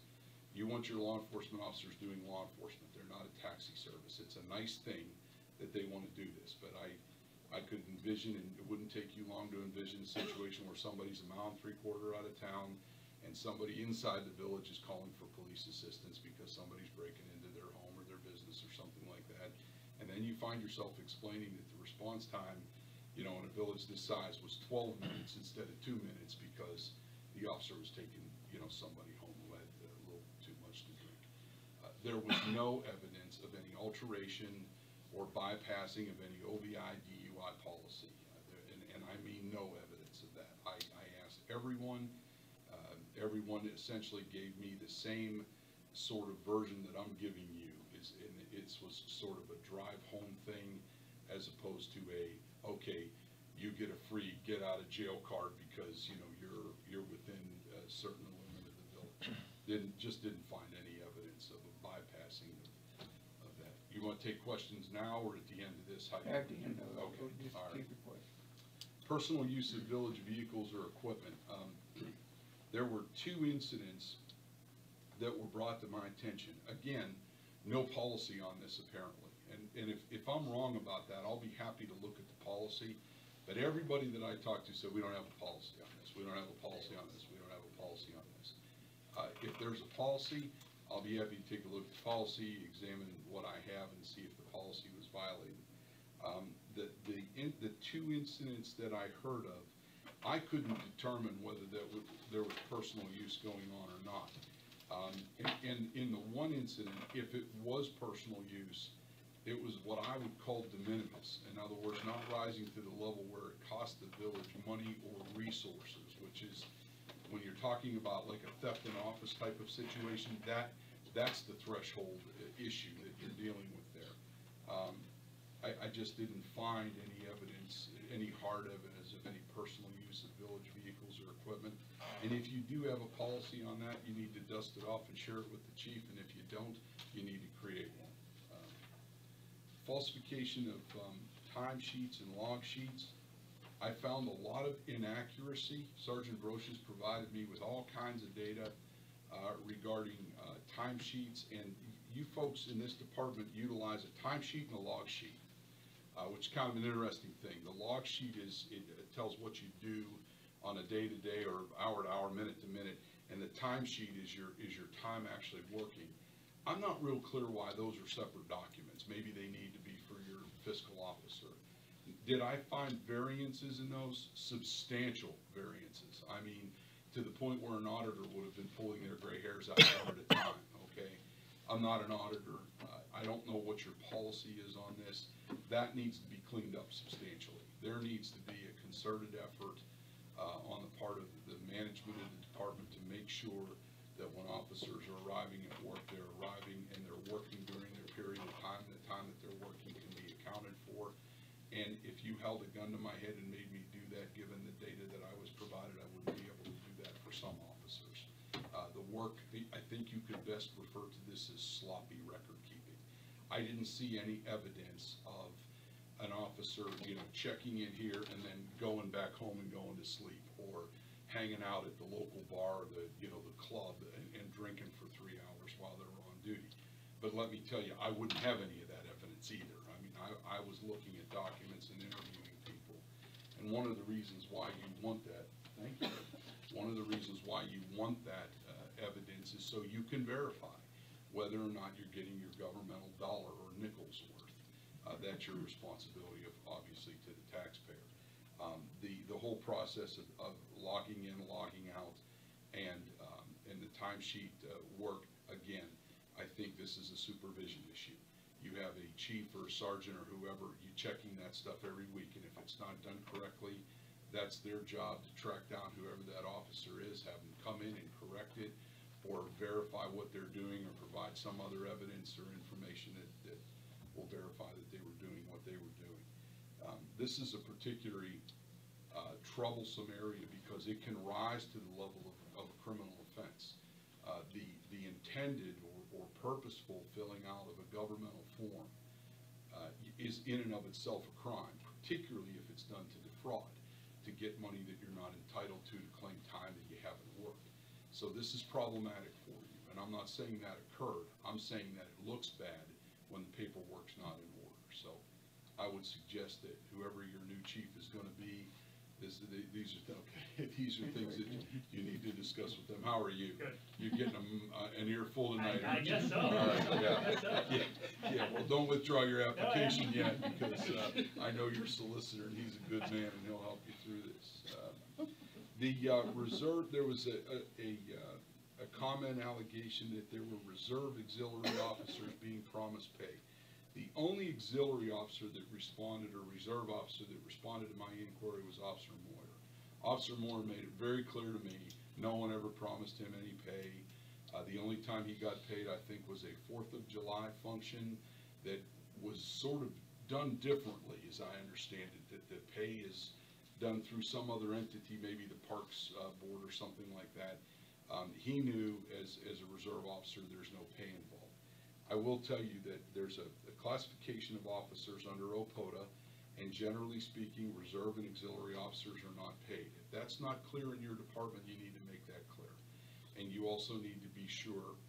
you want your law enforcement officers doing law enforcement. They're not a taxi service. It's a nice thing that they want to do this, but I could envision, and it wouldn't take you long to envision a situation where somebody's a mile and 3/4 out of town and somebody inside the village is calling for police assistance because somebody's breaking into their home or their business or something like that. And then you find yourself explaining that the response time, you know, in a village this size was 12 minutes instead of 2 minutes because the officer was taking, you know, somebody home who had a little too much to drink. There was no evidence of any alteration or bypassing of any OVI DUI policy, and I mean no evidence of that. I asked everyone. Everyone essentially gave me the same sort of version that I'm giving you. It was sort of a drive home thing, as opposed to okay, you get a free get out of jail card because you know you're within a certain limit of the village. Just didn't find any evidence of a bypassing of that. You want to take questions now or at the end of this? At the end of it. Okay. Just All right. keep it quick. Personal use of village vehicles or equipment. There were 2 incidents that were brought to my attention. Again, no policy on this apparently. And if I'm wrong about that, I'll be happy to look at the policy. But everybody that I talked to said, we don't have a policy on this. We don't have a policy on this. We don't have a policy on this. If there's a policy, I'll be happy to take a look at the policy, examine what I have, and see if the policy was violated. The 2 incidents that I heard of, I couldn't determine whether there was personal use going on or not. And in the one incident, if it was personal use, it was what I would call de minimis. In other words, not rising to the level where it cost the village money or resources, which is when you're talking about like a theft in office type of situation, that's the threshold issue that you're dealing with there. I just didn't find any evidence, any hard evidence of any personal use of village vehicles or equipment. And if you do have a policy on that, you need to dust it off and share it with the chief, and if you don't, you need to create one. Falsification of timesheets and log sheets. I found a lot of inaccuracy. Sergeant Broche has provided me with all kinds of data regarding timesheets, and you folks in this department utilize a timesheet and a log sheet, which is kind of an interesting thing. The log sheet it tells what you do on a day-to-day or hour-to-hour, minute-to-minute, and the timesheet is your time actually working. I'm not real clear why those are separate documents. Maybe they need to be for your fiscal officer. Did I find variances in those? Substantial variances. I mean, to the point where an auditor would have been pulling their gray hairs out one at a time, okay? I'm not an auditor. I don't know what your policy is on this. That needs to be cleaned up substantially. There needs to be a concerted effort on the part of the management of the department to make sure that when officers are arriving at work, they're arriving and they're working during their period of time. The time that they're working can be accounted for. And if you held a gun to my head and made me do that, given the data that I was provided, I wouldn't be able to do that for some officers. The work, I think you could best refer to this as sloppy record keeping. I didn't see any evidence of an officer, you know, checking in here and then going back home and going to sleep, or hanging out at the local bar, the club, and drinking for 3 hours while they were on duty. But let me tell you, I wouldn't have any of that evidence either. I mean, I was looking at documents and interviewing people. And one of the reasons why you want that, thank you, one of the reasons why you want that evidence is so you can verify whether or not you're getting your governmental dollar or nickels worth. That's your responsibility, obviously, to the taxpayer. The whole process of logging in, logging out, and the timesheet work, again, I think this is a supervision issue. You have a chief or a sergeant or whoever, you checking that stuff every week, and if it's not done correctly, that's their job to track down whoever that officer is, have them come in and correct it, or verify what they're doing, or provide some other evidence or information that will verify that they were doing what they were doing. This is a particularly troublesome area because it can rise to the level of a criminal offense. The intended or purposeful filling out of a governmental form is in and of itself a crime, particularly if it's done to defraud, to get money that you're not entitled to claim time that you haven't worked. So this is problematic for you, and I'm not saying that occurred. I'm saying that it looks bad when the paperwork's not in order. So I would suggest that whoever your new chief is going to be, these are things that you need to discuss with them. How are you? Good. You're getting an earful tonight. I guess so. All right, yeah. I guess so. Yeah, well, don't withdraw your application yet, because I know your solicitor, and he's a good man, and he'll help you through this. The reserve, there was a comment allegation that there were reserve auxiliary officers being promised pay. The only auxiliary officer that responded, or reserve officer that responded to my inquiry, was Officer Moyer. Officer Moyer made it very clear to me, no one ever promised him any pay. The only time he got paid, I think, was a 4th of July function that was sort of done differently, as I understand it, that the pay is done through some other entity, maybe the Parks Board or something like that. He knew, as a reserve officer, there's no pay involved. I will tell you that there's a classification of officers under OPOTA, and generally speaking, reserve and auxiliary officers are not paid. If that's not clear in your department, you need to make that clear. And you also need to be sure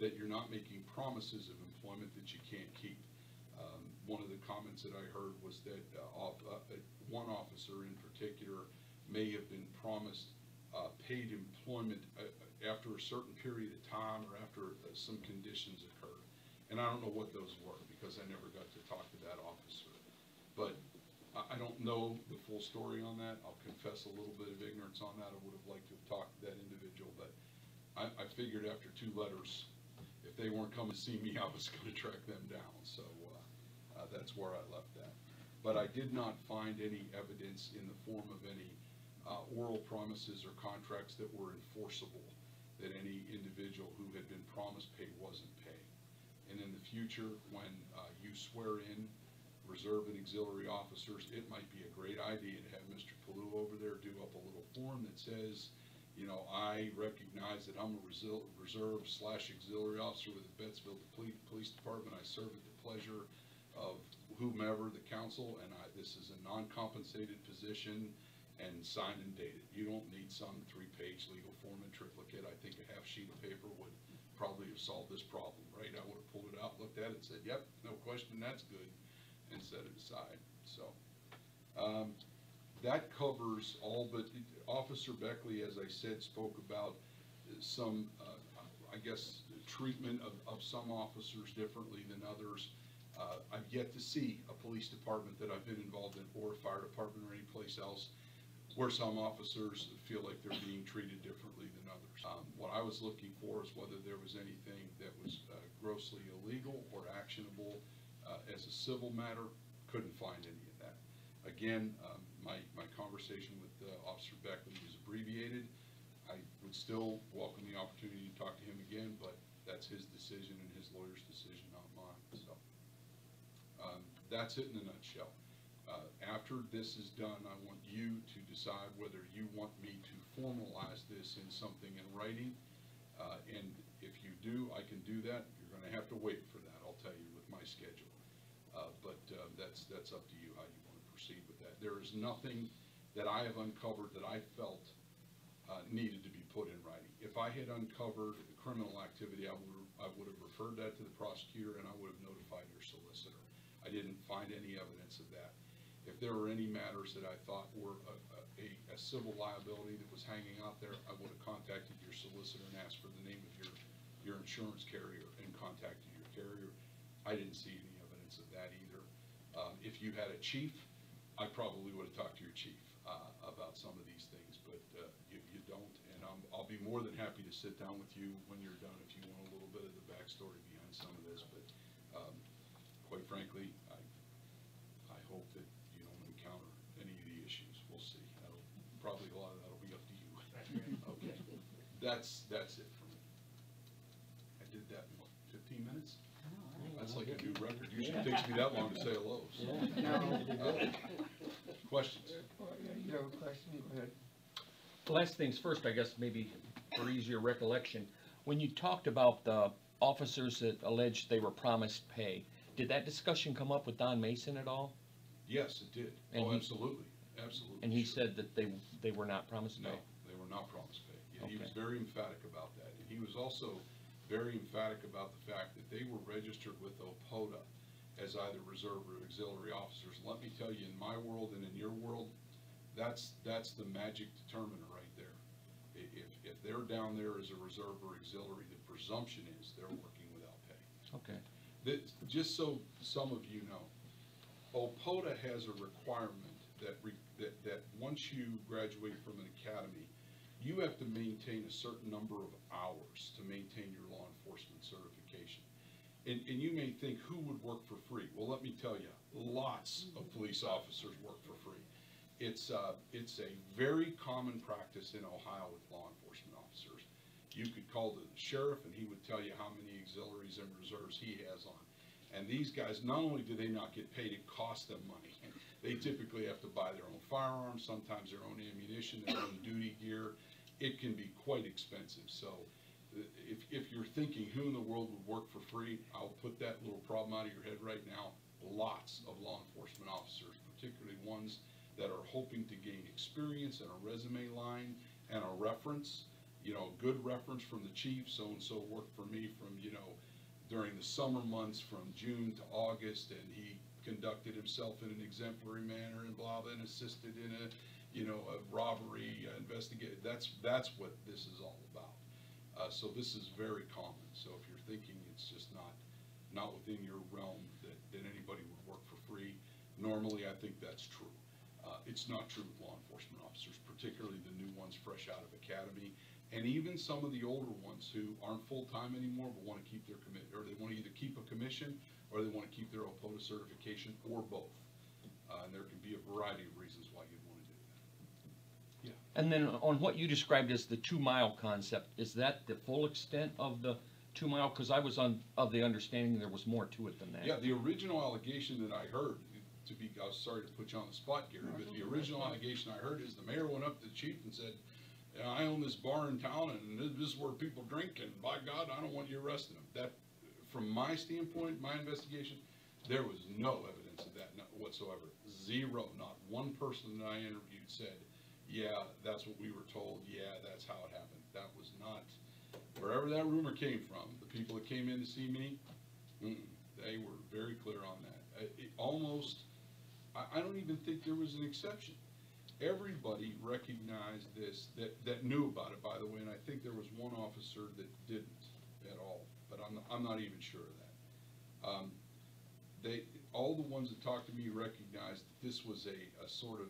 that you're not making promises of employment that you can't keep. One of the comments that I heard was that one officer in particular may have been promised paid employment after a certain period of time, or after some conditions occurred. And I don't know what those were, because I never got to talk to that officer. But I don't know the full story on that. I'll confess a little bit of ignorance on that. I would have liked to have talked to that individual, but I figured after 2 letters, if they weren't coming to see me, I was going to track them down. So that's where I left that. But I did not find any evidence in the form of any oral promises or contracts that were enforceable, that any individual who had been promised pay wasn't paid. And in the future, when you swear in reserve and auxiliary officers, it might be a great idea to have Mr. Palou over there do up a little form that says, you know, I recognize that I'm a reserve/auxiliary officer with the Bettsville Police Department. I serve at the pleasure of whomever, the council, and this is a non-compensated position, and sign and date it. You don't need some 3-page legal form in triplicate. I think a half sheet of paper would probably have solved this problem, right? I would have pulled it out, looked at it, and said, yep, no question, that's good, and set it aside. So that covers all, but Officer Beckley, as I said, spoke about some, I guess, treatment of some officers differently than others. I've yet to see a police department that I've been involved in, or a fire department or any place else, where some officers feel like they're being treated differently than others. What I was looking for is whether there was anything that was grossly illegal or actionable as a civil matter. Couldn't find any of that. Again, my conversation with Officer Beckley was abbreviated. I would still welcome the opportunity to talk to him again, but that's his decision and his lawyer's decision, not mine. So that's it in a nutshell. After this is done, I want you to decide whether you want me to formalize this in something in writing. And if you do, I can do that. You're going to have to wait for that, I'll tell you, with my schedule. But that's up to you how you want to proceed with that. There is nothing that I have uncovered that I felt needed to be put in writing. If I had uncovered criminal activity, I would have referred that to the prosecutor, and I would have notified your solicitor. I didn't find any evidence of that. If there were any matters that I thought were a civil liability that was hanging out there, I would have contacted your solicitor and asked for the name of your insurance carrier and contacted your carrier. I didn't see any evidence of that either. If you had a chief, I probably would have talked to your chief about some of these things, but you don't, and I'll be more than happy to sit down with you when you're done if you want a little bit of the backstory behind some of this, but quite frankly, I hope that you don't encounter any of the issues. We'll see. Probably a lot of that'll be up to you. Okay. That's it for me. I did that in what, 15 minutes? All right. That's That's like a new record. Usually takes me that long to say hello. So. No. Questions? You have a question? Go ahead. Last things first, I guess, maybe for easier recollection. When you talked about the officers that alleged they were promised pay, did that discussion come up with Don Mason at all? Yes, it did. And Oh, he- absolutely, absolutely. And he sure. said that they were not promised No, pay? they were not promised pay. Yeah, he was Okay. very emphatic about that. And he was also very emphatic about the fact that they were registered with OPOTA as either reserve or auxiliary officers. And let me tell you, in my world and in your world, that's the magic determiner right there. If they're down there as a reserve or auxiliary, the presumption is they're working without pay. Okay. Just so some of you know, OPOTA has a requirement that once you graduate from an academy, you have to maintain a certain number of hours to maintain your law enforcement certification. And you may think, who would work for free? Well, let me tell you, lots of police officers work for free. It's a very common practice in Ohio with law enforcement officers. You could call the sheriff and he would tell you how many auxiliaries and reserves he has on. And these guys, not only do they not get paid, it costs them money. They typically have to buy their own firearms, sometimes their own ammunition, their own duty gear. It can be quite expensive. So if you're thinking who in the world would work for free, I'll put that little problem out of your head right now. Lots of law enforcement officers, particularly ones that are hoping to gain experience and a resume line and a reference, you know, a good reference from the chief. So-and-so worked for me from, you know, during the summer months from June to August, and he conducted himself in an exemplary manner and blah, blah, and assisted in a, you know, a robbery investigation. That's what this is all about. So this is very common. So if you're thinking it's just not within your realm that anybody would work for free, normally I think that's true. It's not true with law enforcement officers, particularly the new ones fresh out of academy, and even some of the older ones who aren't full-time anymore but want to keep their commit, or they want to either keep a commission or they want to keep their OPOTA certification, or both. And there can be a variety of reasons why you'd want to do that. Yeah. And then on what you described as the 2 mile concept, is that the full extent of the 2 mile? Because I was of the understanding there was more to it than that. Yeah, the original allegation that I heard, I was sorry to put you on the spot, Gary, but the original allegation I heard is the mayor went up to the chief and said, I own this bar in town and this is where people drink, and by God, I don't want you arresting them. That, from my standpoint, my investigation, there was no evidence of that whatsoever. Zero. Not one person that I interviewed said, yeah, that's what we were told. Yeah, that's how it happened. That was not, wherever that rumor came from, the people that came in to see me, they were very clear on that. I don't even think there was an exception. Everybody recognized this, that knew about it, by the way, and I think there was one officer that didn't at all, but I'm not even sure of that. All the ones that talked to me recognized that this was a sort of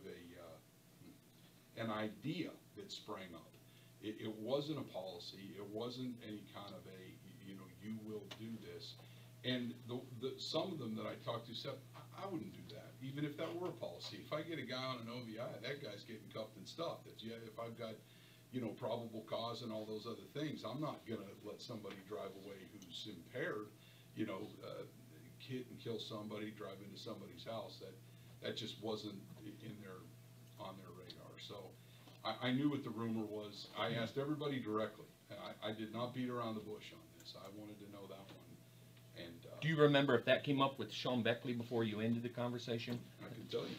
an idea that sprang up. It wasn't a policy. It wasn't any kind of a, you know, you will do this. And some of them that I talked to said, I wouldn't do that, even if that were a policy. If I get a guy on an OVI, that guy's getting cuffed and stuffed. If I've got, you know, probable cause and all those other things, I'm not going to let somebody drive away who's impaired, you know, hit and kill somebody, drive into somebody's house. That just wasn't on their radar. So I knew what the rumor was. I asked everybody directly. I did not beat around the bush on this. I wanted to know that one. And, Do you remember if that came up with Sean Beckley before you ended the conversation? I can tell you.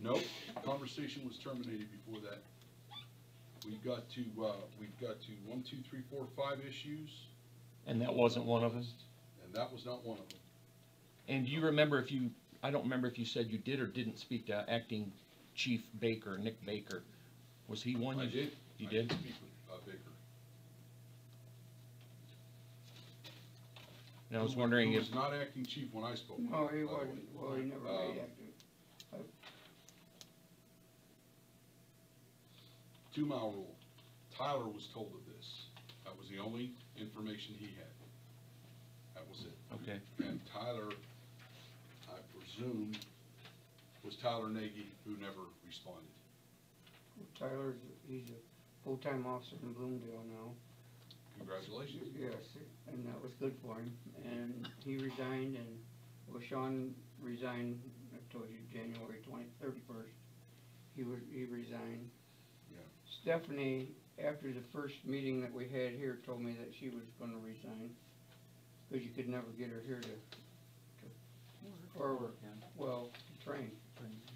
Nope, conversation was terminated before that. We've got to 1, 2, 3, 4, 5 issues. And that wasn't one of them? And that was not one of them. And do you remember I don't remember if you said you did or didn't speak to Acting Chief Baker, Nick Baker. Was he one? I did. You I did? did speak with Baker. And I was wondering He if, was not acting chief when I spoke. No, he by the way. wasn't. Well, he never made acting. 2-mile rule. Tyler was told of this. That was the only information he had. That was it. Okay. And Tyler, I presume, was Tyler Nagy, who never responded. Tyler's, he's a full-time officer in Bloomdale now. Congratulations. Yes, and that was good for him, and he resigned, and, well, Sean resigned, I told you, January 31st. He resigned. Yeah. Stephanie, after the first meeting that we had here, told me that she was gonna resign, because you could never get her here or, well, to train.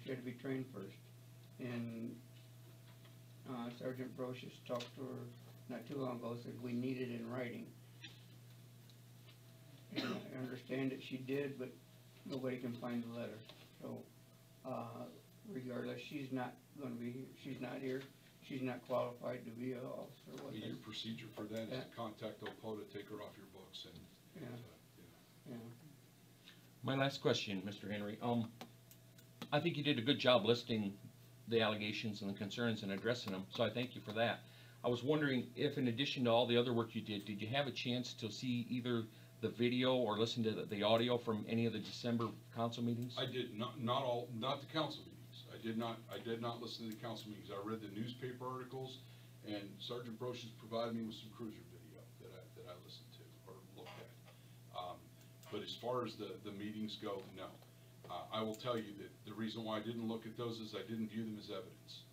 She had to be trained first. And, Sergeant Brocious talked to her not too long ago, said we need it in writing. And I understand that she did, but nobody can find the letter. So, regardless, she's not gonna be here, she's not here, she's not qualified to be an officer with Your us. procedure for that is Yeah. to contact OPO to take her off your books and, Yeah. Yeah. My last question, Mr. Henry. I think you did a good job listing the allegations and the concerns and addressing them, so I thank you for that. I was wondering if, in addition to all the other work you did you have a chance to see either the video or listen to the audio from any of the December council meetings? I did not the council meetings. I did not listen to the council meetings. I read the newspaper articles, and Sergeant Brocious provided me with some cruiser video that I listened to or looked at. But as far as the meetings go, no. I will tell you that the reason why I didn't look at those is I didn't view them as evidence.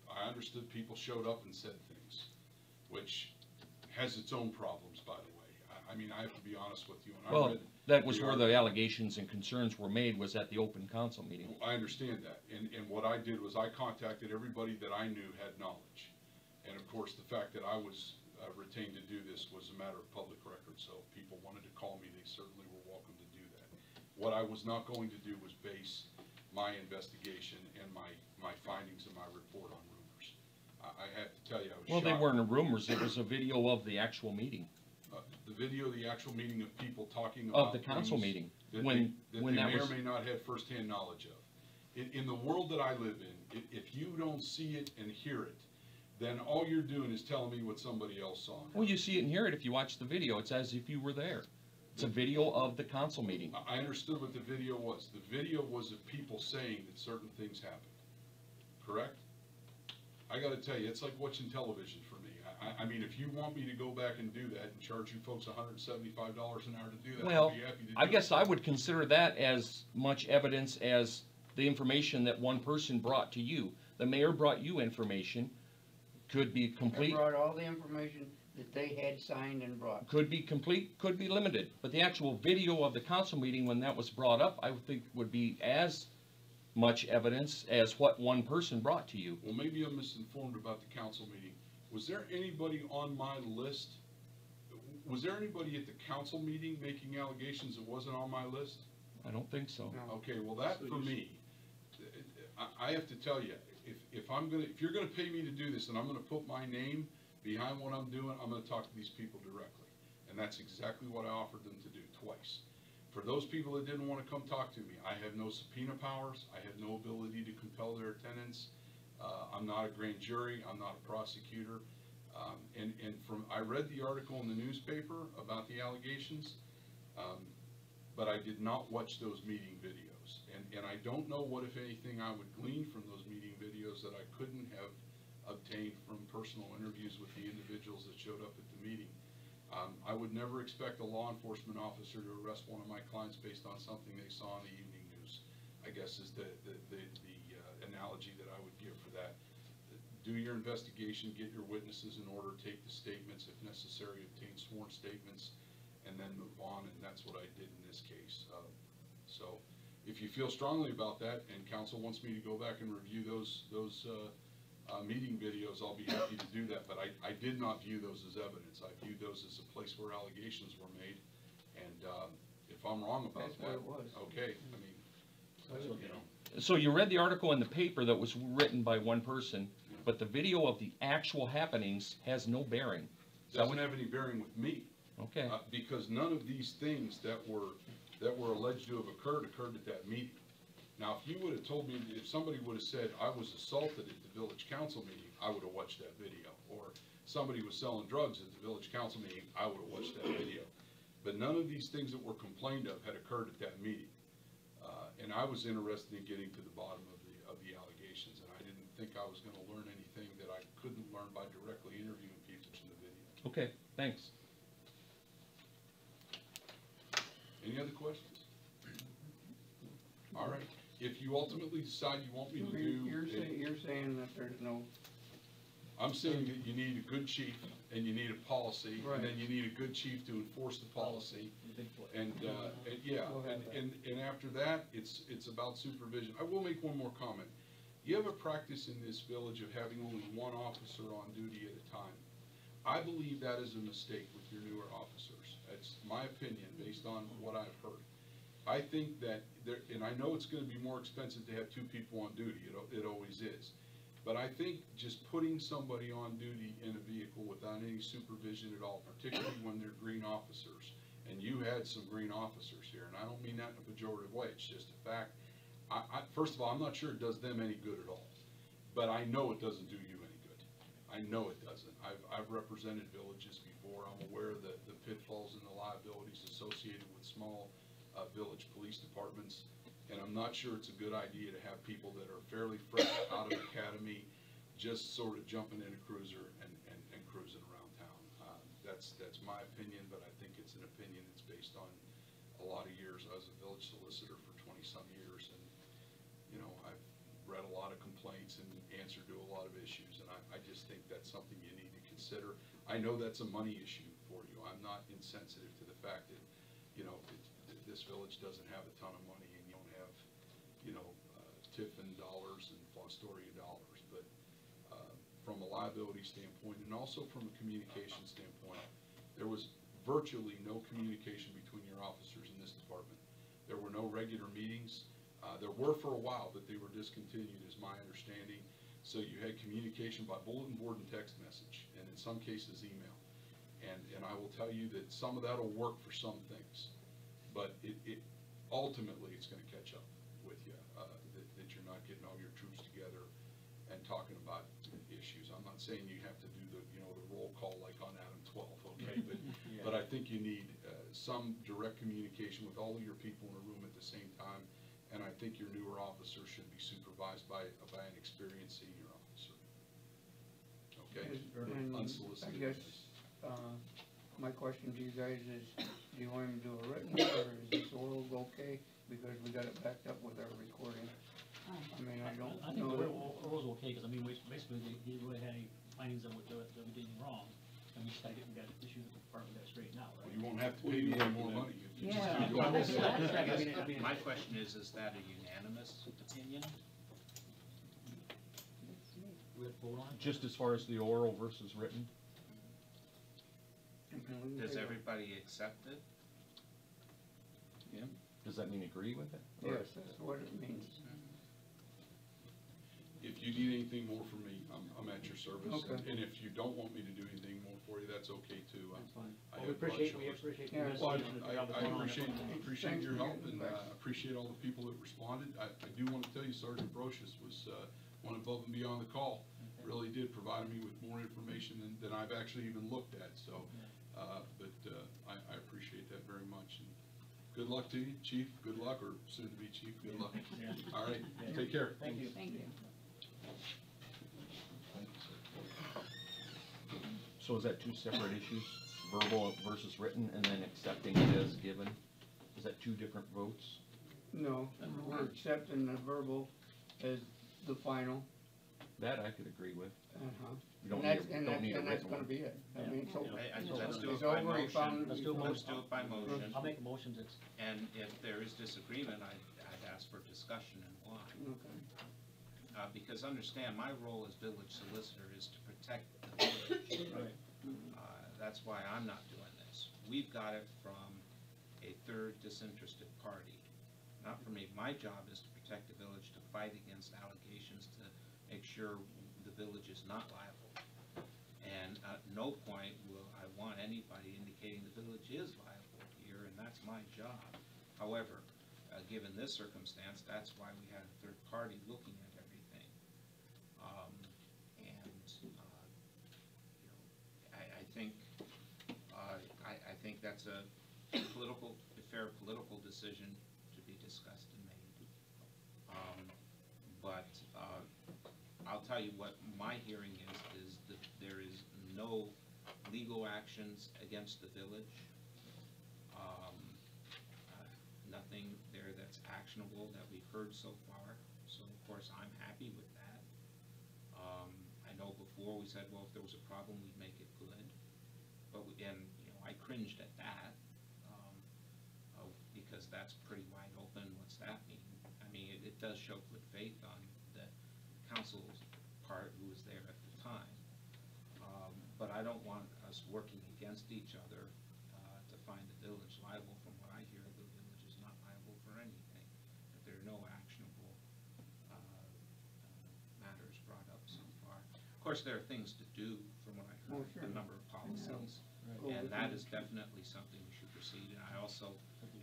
I understood people showed up and said things, which has its own problems, by the way. I mean, I have to be honest with you. And Well, that was where the allegations and concerns were made, was at the open council meeting. I understand that, and what I did was I contacted everybody that I knew had knowledge. And of course, the fact that I was retained to do this was a matter of public record, so if people wanted to call me, they certainly were welcome to do that. What I was not going to do was base my investigation and my findings in my report on rumors. I have to tell you, I was Well, shocked. they weren't rumors, it was a video of the actual meeting, The video, the actual meeting of people talking about of the council things meeting, that when they that may or was, may not have firsthand knowledge of. In the world that I live in, if you don't see it and hear it, then all you're doing is telling me what somebody else saw. well, you see it and hear it if you watch the video, it's as if you were there. It's a video of the council meeting. I understood what the video was. The video was of people saying that certain things happened, correct? I gotta tell you, it's like watching television for me. I mean, if you want me to go back and do that and charge you folks $175 an hour to do that, Well, I'd be happy to do it. I guess I would consider that as much evidence as the information that one person brought to you. The mayor brought you information, could be I complete, brought all the information that they had signed and brought. could be complete, could be limited. But the actual video of the council meeting, when that was brought up, I would think would be as much evidence as what one person brought to you. Well, maybe I'm misinformed about the council meeting. Was there anybody on my list? Was there anybody at the council meeting making allegations that wasn't on my list? I don't think so. No. Okay, well, that for me, I have to tell you, if you're gonna pay me to do this and I'm gonna put my name behind what I'm doing, I'm gonna talk to these people directly. And that's exactly what I offered them to do twice. For those people that didn't wanna come talk to me, I have no subpoena powers, I have no ability to compel their attendance. I'm not a grand jury, I'm not a prosecutor. I read the article in the newspaper about the allegations, but I did not watch those meeting videos. And I don't know what, if anything, I would glean from those meeting videos that I couldn't have obtained from personal interviews with the individuals that showed up at the meeting. I would never expect a law enforcement officer to arrest one of my clients based on something they saw in the evening news, I guess is the analogy that I would give for that. Do your investigation, get your witnesses in order, take the statements, if necessary, obtain sworn statements, and then move on, and that's what I did in this case. So if you feel strongly about that, and council wants me to go back and review those meeting videos, I'll be happy to do that, but I did not view those as evidence. I viewed those as a place where allegations were made, and if I'm wrong about That's that, what it was. okay, I mean, you know. So you read the article in the paper that was written by one person, but the video of the actual happenings has no bearing. Doesn't have any bearing with me. Okay. Because none of these things that were alleged to have occurred at that meeting. Now, if you would have told me, if somebody would have said, I was assaulted at the village council meeting, I would have watched that video. Or somebody was selling drugs at the village council meeting, I would have watched that video. But none of these things that were complained of had occurred at that meeting. And I was interested in getting to the bottom of the allegations, and I didn't think I was gonna learn anything that I couldn't learn by directly interviewing people in the video. Okay, thanks. Any other questions? All right, if you ultimately decide you want me to do. You're saying that there's no, I'm saying that you need a good chief, and you need a policy, Right. and then you need a good chief to enforce the policy. And yeah, We'll have that. and after that, it's about supervision. I will make one more comment. You have a practice in this village of having only one officer on duty at a time. I believe that is a mistake with your newer officers. That's my opinion, based on what I've heard. I think that there, and I know it's gonna be more expensive to have two people on duty, it always is. But I think just putting somebody on duty in a vehicle without any supervision at all, particularly when they're green officers, and you had some green officers here, and I don't mean that in a pejorative way, it's just a fact. First of all, I'm not sure it does them any good at all, but I know it doesn't do you any good. I know it doesn't. I've represented villages before. I'm aware of the pitfalls and the liabilities associated with small village police departments. And I'm not sure it's a good idea to have people that are fairly fresh out of academy just sort of jumping in a cruiser and cruising around town. That's my opinion, but I think it's an opinion that's based on a lot of years. I was a village solicitor for 20-some years, and, you know, I've read a lot of complaints and answered to a lot of issues, and I just think that's something you need to consider. I know that's a money issue for you. I'm not insensitive to the fact that, you know, this village doesn't have a ton of money, and you don't have, you know, Tiffin dollars and Fostoria dollars, but from a liability standpoint and also from a communication standpoint, there was virtually no communication between your officers in this department. There were no regular meetings. There were for a while, but they were discontinued, is my understanding. So you had communication by bulletin board and text message, and in some cases email. And I will tell you that some of that will work for some things, but it ultimately it's going to catch up with you, that you're not getting all your troops together and talking about issues. I'm not saying you have to do the roll call like on Adam 12, okay? But I think you need some direct communication with all of your people in a room at the same time, and I think your newer officer should be supervised by an experienced senior officer. Okay? and Unsolicited. I guess, my question to you guys is, do you want him to do a written, or is this oral okay? Because we got it backed up with our recording. I mean, I don't I think know. the oral's okay, because I mean, basically, they didn't really have any findings that we did wrong, and we just gotta get that issue with the department that straightened out, Well, right? you won't have to pay me any more money. if you just Yeah. keep doing this. My question is that a unanimous opinion? We have to vote on it? Just as far as the oral versus written? Does everybody accept it? Does that mean agree with it? Yes, that's what it means. If you need anything more from me, I'm at your service. Okay. And if you don't want me to do anything more for you, that's okay too. That's fine. I Well, have we appreciate broad shoulders. the Yeah, investigation and the job that's I going on. appreciate your help, and Thanks. appreciate all the people that responded. I do want to tell you Sergeant Brocious was, went above and beyond the call. Really did provide me with more information than I've actually even looked at, so, I appreciate that very much. And good luck to you, Chief, good luck, or soon to be Chief, good luck. Yeah. All right, take care. Thank you. Thank you. So is that two separate issues, verbal versus written, and then accepting it as given? Is that two different votes? No, we're accepting the verbal as the final. That I could agree with. Uh-huh. You don't And need, that's, and don't that's, need a and that's written gonna one. be it. I mean, it's over. Let's do it It's by over, he motion. found- Let's do a Let's motion. do it by motion, I'll make a motion to, and if there is disagreement, I'd ask for discussion and why. Okay. Because understand, my role as village solicitor is to protect the village. right, That's why I'm not doing this. We've got it from a third disinterested party. Not for me. My job is to protect the village, to fight against allegations, to make sure the village is not liable. And at no point will I want anybody indicating the village is liable here, and that's my job. However, given this circumstance, that's why we had a third party looking at everything. I think, I think that's a fair political decision to be discussed and made. But I'll tell you what my hearing is that there is no legal actions against the village. Nothing there that's actionable that we've heard so far. So of course I'm happy with that. I know before we said, well, if there was a problem, we'd make it good. But I cringed at that because that's pretty wide open. What's that mean? I mean, it does show good faith on the council's part, who was there at the time. But I don't want us working against each other to find the village liable. From what I hear, the village is not liable for anything. That there are no actionable matters brought up so far. Of course, there are things to do, from what I heard, a number of policies. And that is definitely something we should proceed. And I also,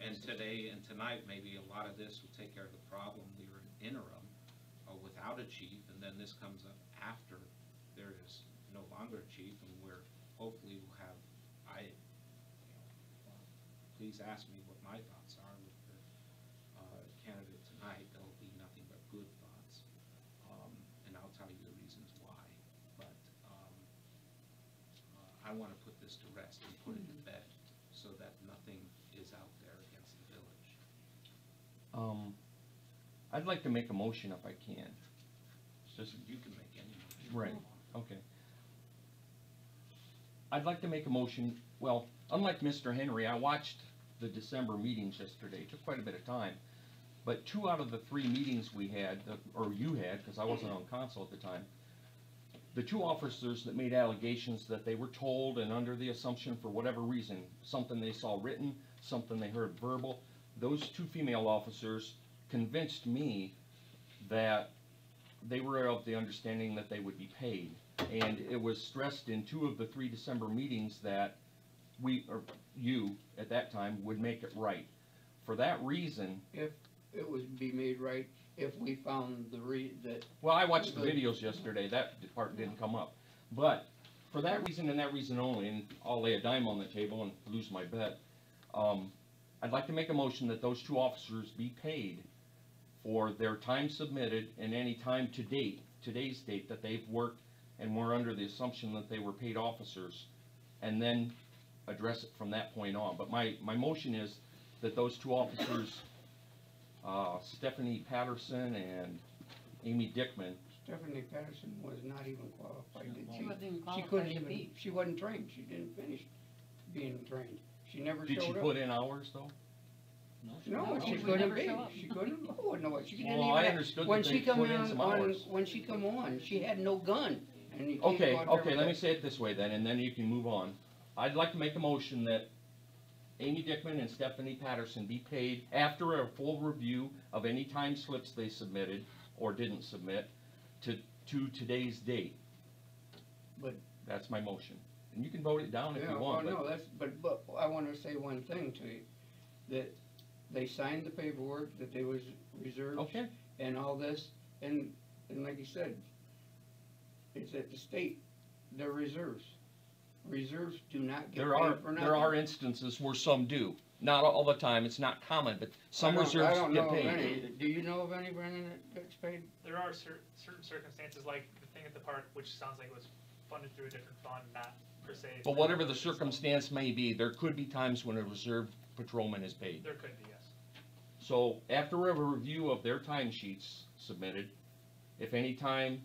and today and tonight, maybe a lot of this will take care of the problem. We were in interim without a chief, and then this comes up after there is no longer a chief, and we're hopefully will have, please ask me what my thoughts are with the candidate tonight. There'll be nothing but good thoughts, and I'll tell you the reasons why. But I want to put this to rest and put it to bed so that nothing is out there against the village. I'd like to make a motion if I can. It's just, You can make any motion. right, okay. I'd like to make a motion, well, unlike Mr. Henry, I watched the December meetings yesterday. It took quite a bit of time. But 2 out of the 3 meetings we had, or you had, because I wasn't on council at the time, the 2 officers that made allegations that they were told and under the assumption for whatever reason, something they saw written, something they heard verbal, those 2 female officers convinced me that they were of the understanding that they would be paid. And it was stressed in 2 of the 3 December meetings that we, or you, at that time, would make it right. For that reason... If it would be made right, if we found that... Well, I watched the videos yesterday, that part didn't come up. But, for that reason and that reason only, and I'll lay a dime on the table and lose my bet, I'd like to make a motion that those 2 officers be paid for their time submitted and any time to date, today's date, that they've worked and were under the assumption that they were paid officers, and then address it from that point on. But my motion is that those 2 officers, Stephanie Patterson and Amy Dickman. Stephanie Patterson was not even qualified. She wasn't even She qualified couldn't to even, be. she wasn't trained. She didn't finish being trained. She never showed Did up. she put in hours, though? No, No, she she would couldn't never be. show up. She couldn't. Oh, no, she didn't Well, even. I have- understood when that she they come put in some hours. When she come on, she had no gun. And you can't Okay, go out there okay, with let me that. say it this way then, and then you can move on. I'd like to make a motion that Amy Dickman and Stephanie Patterson be paid after a full review of any time slips they submitted or didn't submit to today's date. But That's my motion. And you can vote it down if yeah, you want, well, but no, but I want to say one thing to you, that they signed the paperwork that they was reserved okay. and all this, and like you said, it's at the state, they're reserves. Reserves do not get There paid for nothing. are instances where some do. Not all the time, it's not common, but some I reserves don't get know of paid. any. Do you know of any, Brendan, that gets paid? There are certain circumstances, like the thing at the park, which sounds like it was funded through a different fund, not per se. But whatever the circumstance may be, there could be times when a reserve patrolman is paid. There could be, yes. So after a review of their timesheets submitted, if any time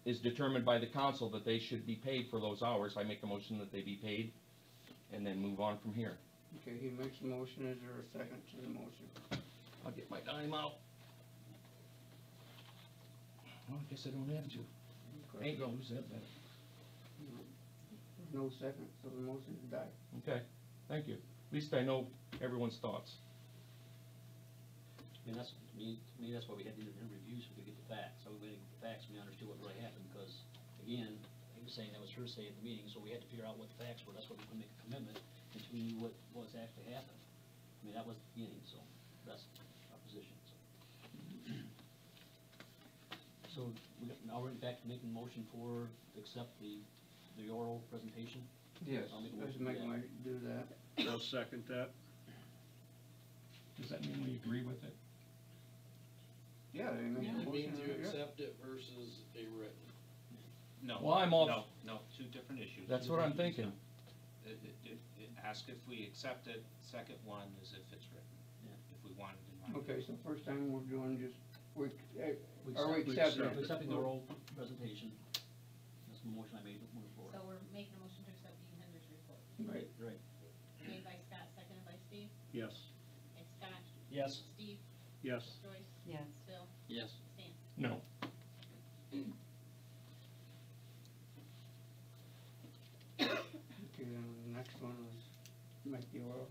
is determined by the council that they should be paid for those hours, I make a motion that they be paid, and then move on from here. Okay, he makes a motion, is there a second to the motion? I'll get my dime out. Well, I guess I don't have to. I ain't gonna lose that bet. There's no second, so the motion died. Okay, thank you. At least I know everyone's thoughts. I mean, to me, that's why we had to do the reviews, so we could get the facts. So we get the facts, we understood what really happened, because, again, he was saying that was hearsay at the meeting, so we had to figure out what the facts were. That's why we could make a commitment until we knew what was actually happening. I mean, that was the beginning, so. best position, so. So, now we're back to making motion to accept the oral presentation. Yes, I'll make a let's motion make to a that. do that. I'll second that. Does that mean we agree with it? Yeah, they make a Yeah. It means motion, you yeah. accept it versus a written. No. Well, I'm all- No, two different issues. That's what I'm thinking. Ask if we accept it, second one is if it's written, Yeah. if we want it in writing. Okay, so first time we're doing just, are we We're accepting? accepting the oral presentation. That's the motion I made, move forward. So we're making a motion to accept Dean Hender's report. Right. Right. Made by Scott, seconded by Steve. Yes. Okay, Scott, Yes. Steve, Yes. Joyce, Yes. Phil, Yes. Stan. No. Okay, then the next one is make the oral.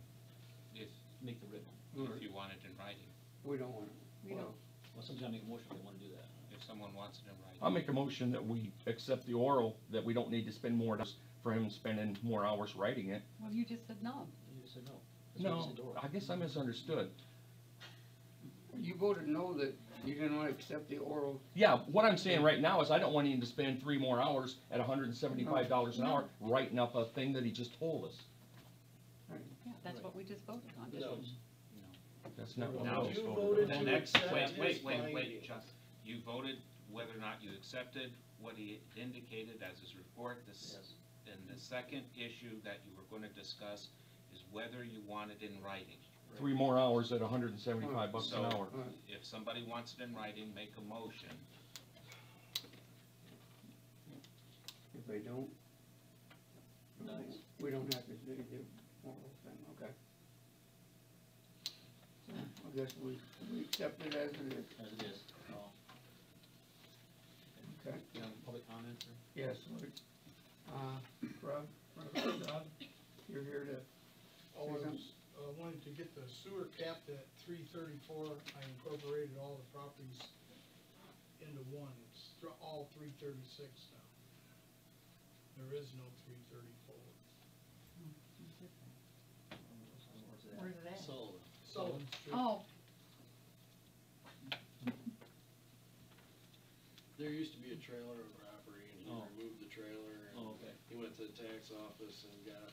If, Make the written. if you want it in writing, We don't want it. We don't. Well, somebody's gotta make a motion if they wanna do that. if someone wants it in writing. I'll make a motion that we accept the oral, that we don't need to spend more hours for him spending more hours writing it. Well, you just said no. You just said no. That's what you No, said, oral. I guess I misunderstood. You voted no that you didn't want to accept the oral. Yeah, what I'm saying right now is I don't want him to spend 3 more hours at $175 an hour writing up a thing that he just told us. Yeah, that's Right. what we just voted on. No. That's not what Now, I was you voting voted on. The to next, accept his wait, findings. Chuck, you voted whether or not you accepted what he indicated as his report. This, Yes. and the second issue that you were gonna discuss is whether you want it in writing. 3 more hours at $175 So- an hour. If somebody wants it in writing, make a motion. If they don't, Nice. we don't have to do the oral thing, okay? So I guess we accept it as it is, As it is. okay? You have public comment or? Yes, Rob, you're here to, Oh, I was, wanted to get the sewer capped at 334. I incorporated all the properties into one. It's all 336 now. There is no 334. Where's it at? Sullivan. Sullivan Street. Oh, There used to be a trailer on property and he Oh. removed the trailer and Oh, okay. he went to the tax office and got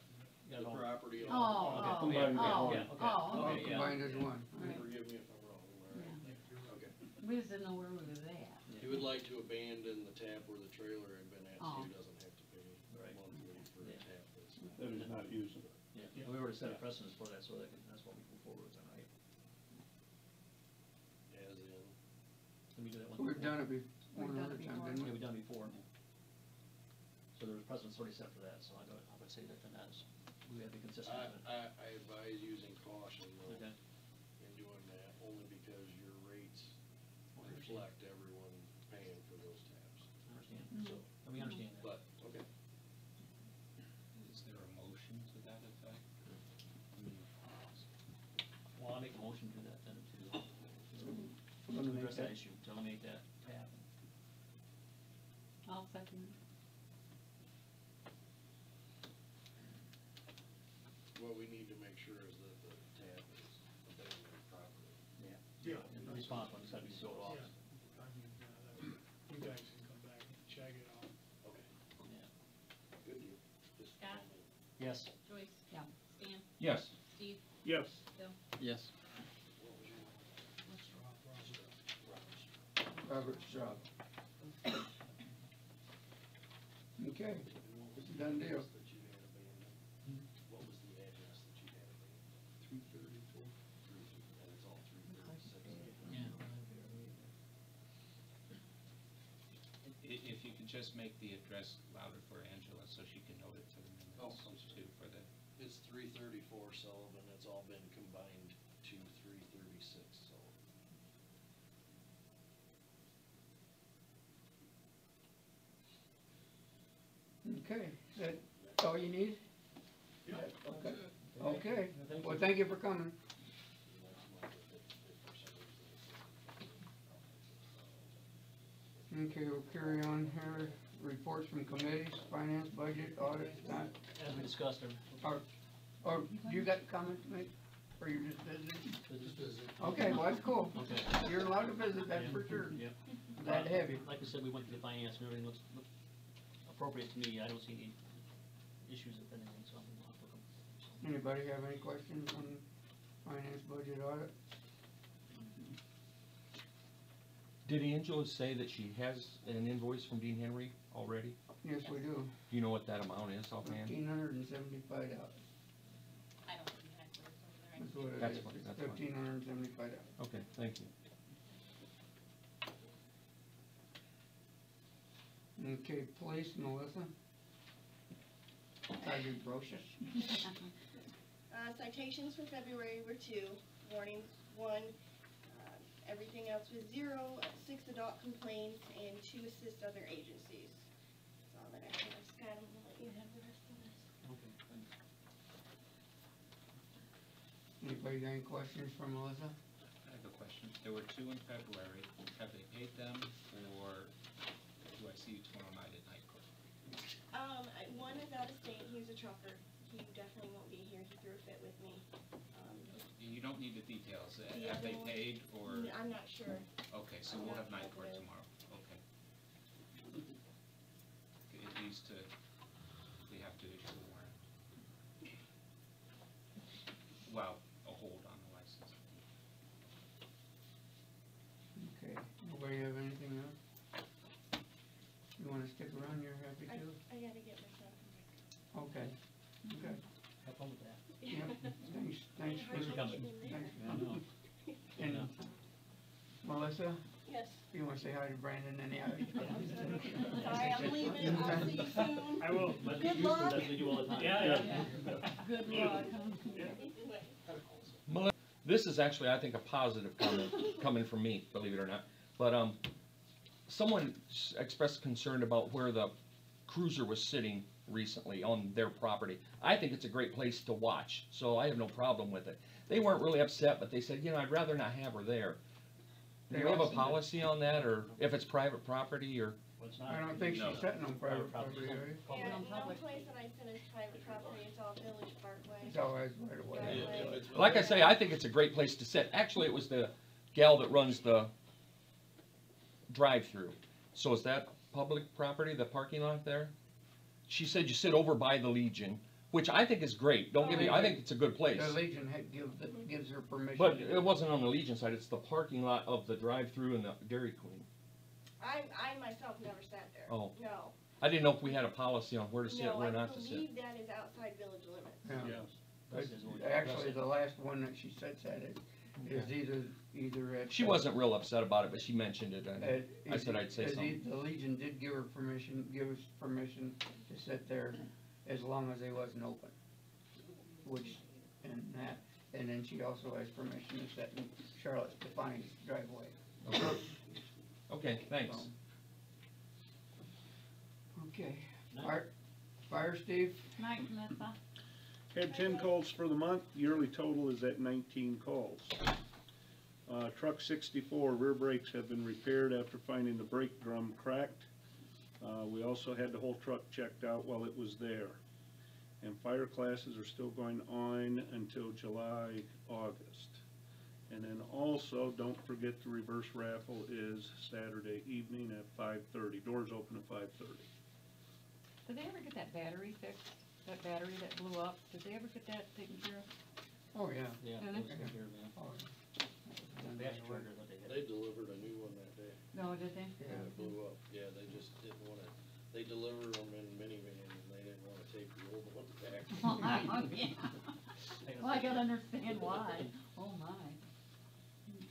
Got it the all. property oh, all. oh, combined oh, it. oh, okay. yeah. combined as one. Right. Forgive me if I'm wrong, am I right? Yeah. Okay. We just didn't know where we was at. He would like to abandon the tap where the trailer had been at, so Oh. he doesn't have to pay Right. monthly for the Yeah. tap that's. That is not using. Yeah, we already set a precedence for that, so that's what we move forward with tonight. As in, Can we do that one? We've done it before, We've done another it time, before. didn't Yeah, we? we've done it before. So there was precedence already set for that, so I would say that then that's, we have to be consistent with it. I advise using caution though Okay. in doing that, only because your rates reflect everyone paying for those taps. I understand, so, and we understand that. But, okay. Is there a motion to that effect? Well, I'll make a motion to that then to Eliminate address that that. issue, to eliminate that tab. I'll second it. What we need to make sure is that the tap is abandoned properly. Yeah. And the response one, it's gotta be sealed off. Yeah. I mean, you guys can come back and check it out. Okay, Yeah. good deal. Just Scott? tell me. Yes. Joyce. Yeah. Stan, Yes. Steve, Yes. Phil. Yes. What was your Robert Straub. Okay, it's a done deal. That you had abandoned? What was the address that you had abandoned? 334. And it's all 336. If you could just make the address louder for Angela so she can note it to the Oh, minutes I'm sorry. too, for the, It's 334 Sullivan, it's all been combined to 336 Sullivan. Okay, is that all you need? Yeah. Okay, okay. Well, thank you for coming. Okay, we'll carry on here. Reports from committees, finance, budget, audit, that, As we discussed, or you got a comment to make? or you're just visiting? Just visit. Okay, well, that's cool. Okay. You're allowed to visit, that's for sure. Yep. Glad to have you. Like I said, we went to the finance and everything looks appropriate to me. I don't see any issues with anything, so I'm not looking. Anybody have any questions on finance budget audit? Did Angela say that she has an invoice from Dean Henry already? Yes, we do. Do you know what that amount is offhand? $1,575. I don't think that's what it's over there. That's what it That's is. fine, It's that's fine. $1,575. Okay, thank you. Okay, police, Melissa? Are you brocious? Citations for February were 2, warnings 1, everything else was 0, 6 adult complaints, and 2 assist other agencies. That's all that I have, Scott, I'm gonna let you have the rest of this. Okay, thanks. Anybody got any questions for Melissa? I have a question. There were 2 in February. Have they paid them, or do I see 2 tonight at night court? One is out of state, he was a trucker, he definitely won't be here, he threw a fit with me. You don't need the details. The Have they other one- paid, or? I'm not sure. Okay, so I'm we'll not have night court positive. tomorrow. Okay. It needs to, we have to issue a warrant. Well, a hold on the license. Okay, nobody have anything else? You wanna stick around, you're happy to? I gotta get my son. Okay, okay. Have fun with that. Yep, thanks Thanks for coming. thanks. I know. And Melissa, Yes. you wanna say hi to Brandon and Abby? Sorry, I'm leaving, I'll see you soon. I will. But Good you luck. that's what we do all the time. Yeah. Good luck. Melissa, this is actually, I think, a positive comment coming from me, believe it or not. But, someone expressed concern about where the cruiser was sitting recently on their property. I think it's a great place to watch, so I have no problem with it. They weren't really upset, but they said, you know, I'd rather not have her there. Do we have a policy on that, or if it's private property, or? Well, it's not. I don't think No. she's sitting on private Private property, property. are you? Yeah, on no public. place that I send is private property, it's all village parkway. It's always right away. Driveway. Like I say, I think it's a great place to sit. Actually, it was the gal that runs the drive-through. So is that public property, the parking lot there? She said you sit over by the Legion, which I think is great. Don't get me, I think it's a good place. The Legion gives her permission. But to- it wasn't on the Legion side, it's the parking lot of the drive-through and the Dairy Queen. I myself never sat there. Oh. No. I didn't know if we had a policy on where to sit, No, where I not to sit. believe that is outside village limits. Yeah. Yes. But This is what- actually, the last one that she sits at is either at. She wasn't real upset about it, but she mentioned it, and I said I'd say The something. Legion did give us permission to sit there as long as they wasn't open. And then she also has permission to sit in Charlotte Stefani's driveway. Okay, thanks. Okay, fire, Steve? Night, Melissa. Had 10 calls for the month, yearly total is at 19 calls. Truck 64, rear brakes have been repaired after finding the brake drum cracked. We also had the whole truck checked out while it was there. And fire classes are still going on until July, August. And then also, don't forget the reverse raffle is Saturday evening at 5:30. Doors open at 5:30. Did they ever get that battery fixed? That battery that blew up? Did they ever get that taken care of? Oh, yeah. Yeah, Yeah, it was that's- here, man. Oh, Fast charger that they had. They delivered a new one that day, No, did they? Yeah. and it blew up. Yeah, they just didn't wanna, they delivered them in minivans, and they didn't wanna take the old one back. Yeah. Well, I gotta understand why. Oh, my.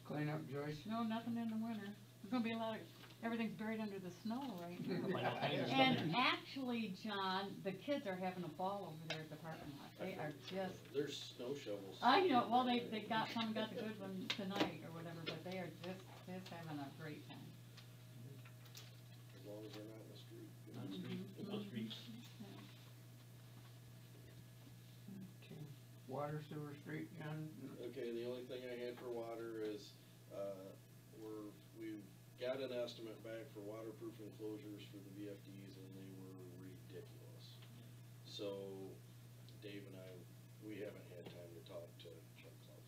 Clean up, Joyce? No, nothing in the winter. There's gonna be a lot of, everything's buried under the snow right now. Might not find it And somewhere. actually, John, the kids are having a ball over there at the parking lot. They are just, There's snow shovels. I know, well, they got, some got the good one tonight or whatever, but they are just having a great time. As long as they're not in the street. On the street, on streets. Okay. Water, sewer, street, John? Okay, the only thing I had for water is, we've got an estimate back for waterproof enclosures for the VFDs, and they were ridiculous. So Dave and I, we haven't had time to talk to Chuck Klaus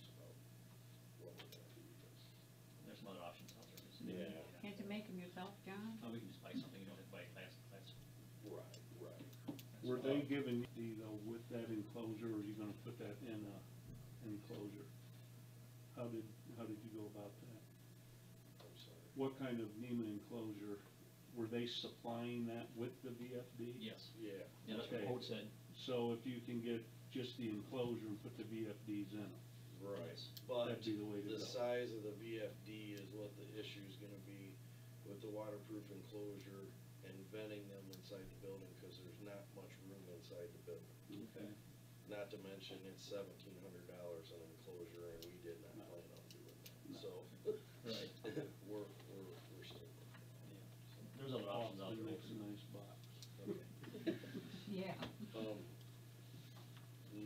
make them yourself, John? Oh, we can just buy something, you don't have to buy a class. Right. Were they giving you, though, with that enclosure, or are you gonna put that in a enclosure? How did you go about that? I'm sorry. What kind of Neiman enclosure, were they supplying that with the VFD? Yes. Yeah. Yeah, that's what Okay. the quote said. So if you can get just the enclosure and put the VFDs in them, Right, but that'd be the way to the go. size of the VFD is what the issue's gonna be with the waterproof enclosure and venting them inside the building, cause there's not much room inside the building. Okay. Not to mention, it's $1,700 an enclosure, and we did not plan on doing that, so. Right. We're still. There's other options out Austin there. makes a nice box. Yeah.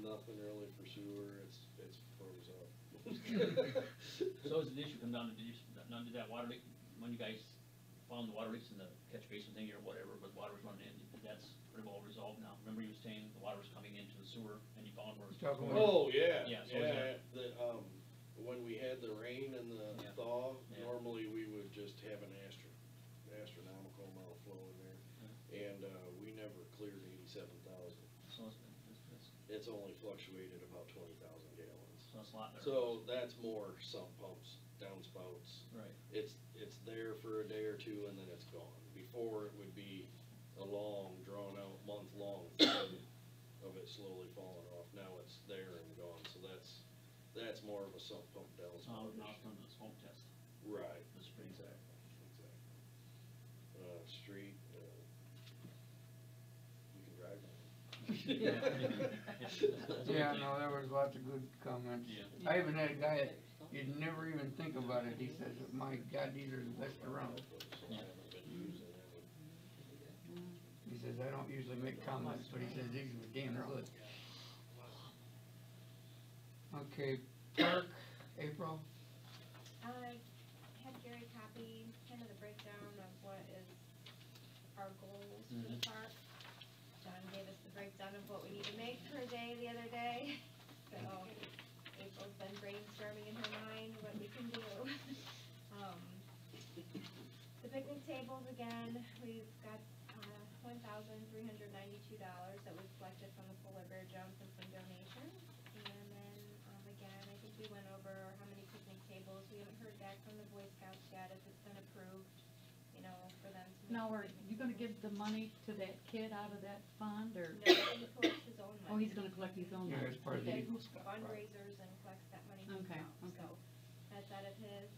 Nothing really for sewer, it's froze up. So is the issue come down to, did that water leak, when you guys found the water leaks in the catch basin thing or whatever, but water was running in, that's pretty well resolved now? Remember you were saying the water was coming into the sewer and you found where it was Talking going? Oh, yeah, Yeah, so is yeah, when we had the rain and the Yeah. thaw, Yeah. normally we would just have an astronomical amount of flow in there, and, we never cleared 87,000. So It's only fluctuated about 20,000 gallons. so that's a lot there. So that's more sump pumps, downspouts. Right. It's there for a day or two and then it's gone. Before, it would be a long, drawn-out, month-long thing of it slowly falling off. Now it's there and gone, so that's more of a sump pump downspout Now it's issue. done the smoke test, Right. the spring. Exactly. Street, you can drive down. Yeah, no, there was lots of good comments. Yeah. I even had a guy that, you'd never even think about it, he says, my God, these are the best around. I haven't been using any. He says, I don't usually make comments, but he says, these were damn good. Okay, park, April? I had Gary copy kind of the breakdown of what is our goals for the park. John gave us the breakdown of what we need to make per day the other day. So April's been brainstorming in her mind what we can do. The picnic tables again, we've got $1,392 that we've collected from the polar bear jump and some donations. And then again, I think we went over how many picnic tables. We haven't heard back from the Boy Scouts yet if it's been approved, you know, for them to make. Now, are picnic you gonna tables. give the money to that kid out of that fund, or? No, he collects his own money. Oh, he's gonna collect his own Yeah, money? it's part of the Okay. Eagle Scout, right? Fundraisers and collects that money Okay, himself. okay. So that's out of his.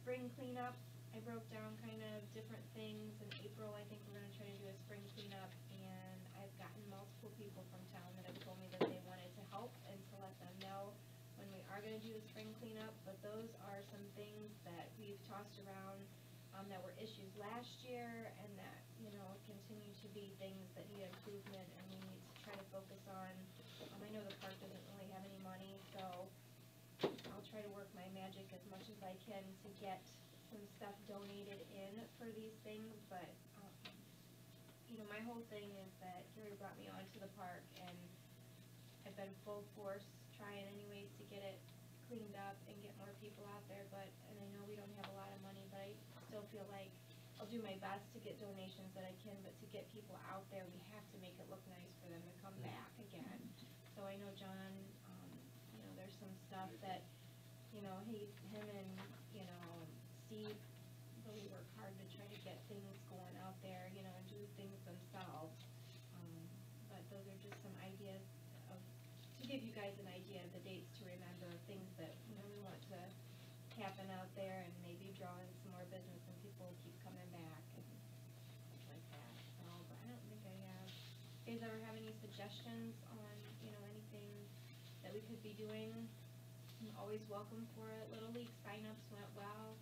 Spring cleanup, I broke down kind of different things. In April, I think we're gonna try to do a spring cleanup, and I've gotten multiple people from town that have told me that they wanted to help and to let them know when we are gonna do the spring cleanup. But those are some things that we've tossed around, that were issues last year, and that, you know, continue to be things that need improvement and we need to try to focus on. I know the park doesn't really have any money, so I'll try to work my magic as much as I can to get some stuff donated in for these things, but, you know, my whole thing is that Gary brought me onto the park, and I've been full force trying anyways to get it cleaned up and get more people out there, and I know we don't have a lot of money, but I still feel like I'll do my best to get donations that I can, but to get people out there, we have to make it look nice for them to come back again. So I know John, you know, there's some stuff that, you know, him and, you know, Steve really work hard to try to get things going out there, you know, and do things themselves. But those are just some ideas to give you guys an idea of the dates to remember, things that, you know, we want to happen out there, and maybe draw in some more business and people keep coming back and stuff like that. So, but I don't think I have. You guys ever have any suggestions on, you know, anything that we could be doing? I'm always welcome for it. Little League signups went well.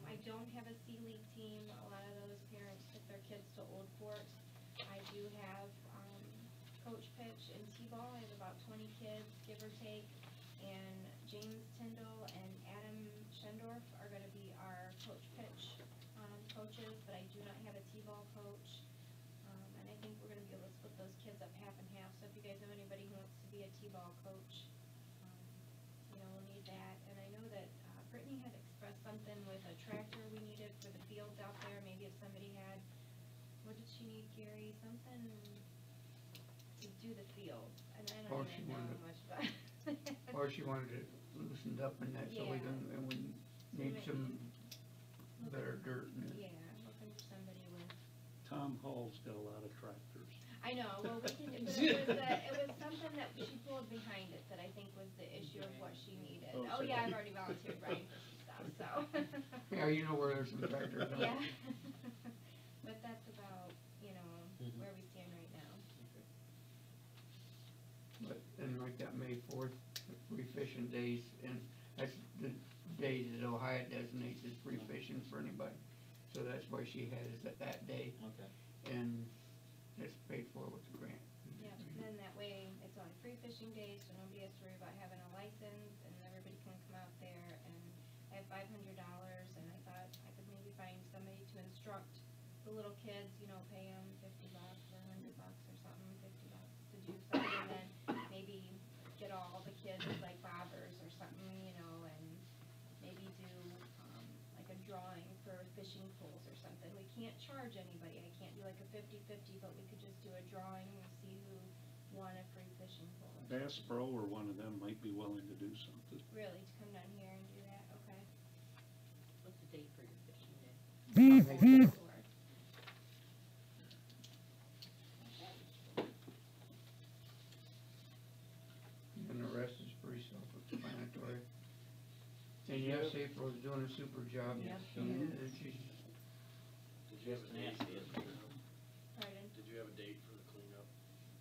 I don't have a C League team. A lot of those parents took their kids to Old Fort. I do have coach pitch and T-ball. I have about 20 kids, give or take. And James Tyndall and Adam Schendorf are going to be our coach pitch coaches, but I do not have a T-ball coach. And I think we're going to be able to split those kids up half and half. So if you guys know anybody who wants to be a T-ball coach, you know, we'll need that. And I know that Brittany had expressed something with a tractor we needed for the fields out there, maybe if somebody had, what did she need, Gary, something to do the fields, and I Or don't she even know wanted much about. Or she wanted it loosened up and that, so we Yeah. can, and we need some better dirt and. Yeah, looking for somebody with. Tom Hall's got a lot of tractors. I know, well, we can, but it was something that she pulled behind it that I think was the issue of what she needed. Oh, Oh, so- yeah, I've already volunteered Brian for some stuff, so. Yeah, you know where there's some tractors. on. Yeah. But that's about, you know, where we stand right now. But, and like that May 4th, free fishing days, and that's the days that Ohio designates as free fishing for anybody. So that's why she has it that day, Okay. and it's paid for with a grant. Yep, and then that way, it's on free fishing days, so nobody has to worry about having a license, and everybody can come out there, and I have $500, and I thought I could maybe find somebody to instruct the little kids, you know, pay them $50 or $100 or something, $50 to do something, and then maybe get all the kids like bobbers or something, you know, and maybe do, like a drawing for fishing pools or something. We can't charge anybody, I can't do like a 50-50, but we could just do a drawing and see who won a free fishing pool. Bass Pro or one of them might be willing to do something. Really, to come down here and do that, okay. What's the date for your fishing day? May 4th. And the rest is pretty self-explanatory. And yes, April's doing a super job. Yep, she And is. she's, Did you have a date? Pardon? Did you have a date for the cleanup?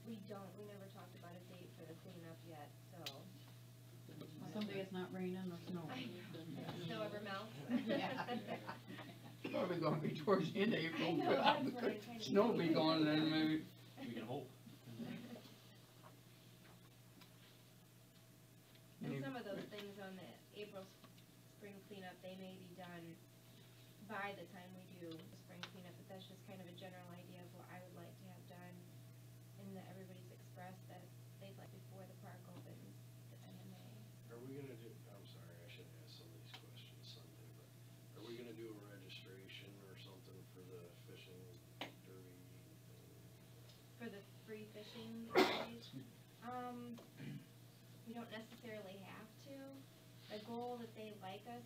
We don't, we never talked about a date for the cleanup yet, so. Someday it's not raining or snowing. Snow ever melts? it's probably gonna be towards the end of April, I know, but that's what I'm trying to snow will say. be gone then maybe. We can hope. And some of those things on the April spring cleanup, they may be done by the time we do the spring cleanup, but that's just kind of a general idea of what I would like to have done. And that everybody's expressed that they'd like before the park opens at the end of May. Are we gonna do, I'm sorry, I should ask some of these questions Sunday, but are we gonna do a registration or something for the fishing derby thing? For the free fishing days, we don't necessarily have to. The goal that they like us,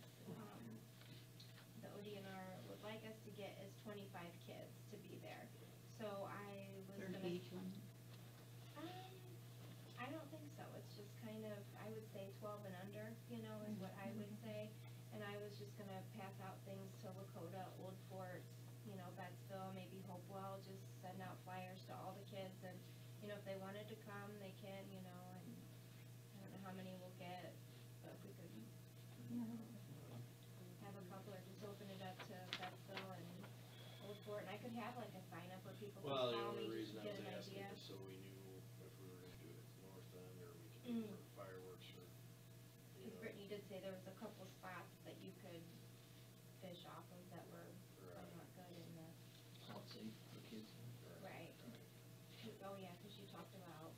the ODNR would like us to get is 25 kids to be there. So I was 30 gonna. each one. I don't think so. It's just kind of, I would say 12 and under, you know, is what I would say. And I was just gonna pass out things to Lakota, Old Fort, you know, Bettsville, maybe Hopewell, just send out flyers to all the kids, and, you know, if they wanted to come, they can, you know, and I don't know how many we'll get, but if we could, you know, have a couple, or just open it up to Bettsville and Old Fort, and I could have like a sign up where people can Well, the call only me just reason to I get was an asking idea. is so we knew if we were gonna do it at the north end, or we could do it for fireworks, or, you Because know. Brittany did say there was a couple spots that you could fish off of that were Right. somewhat good in the, Let's see, for kids. right. Oh, yeah, cause you talked about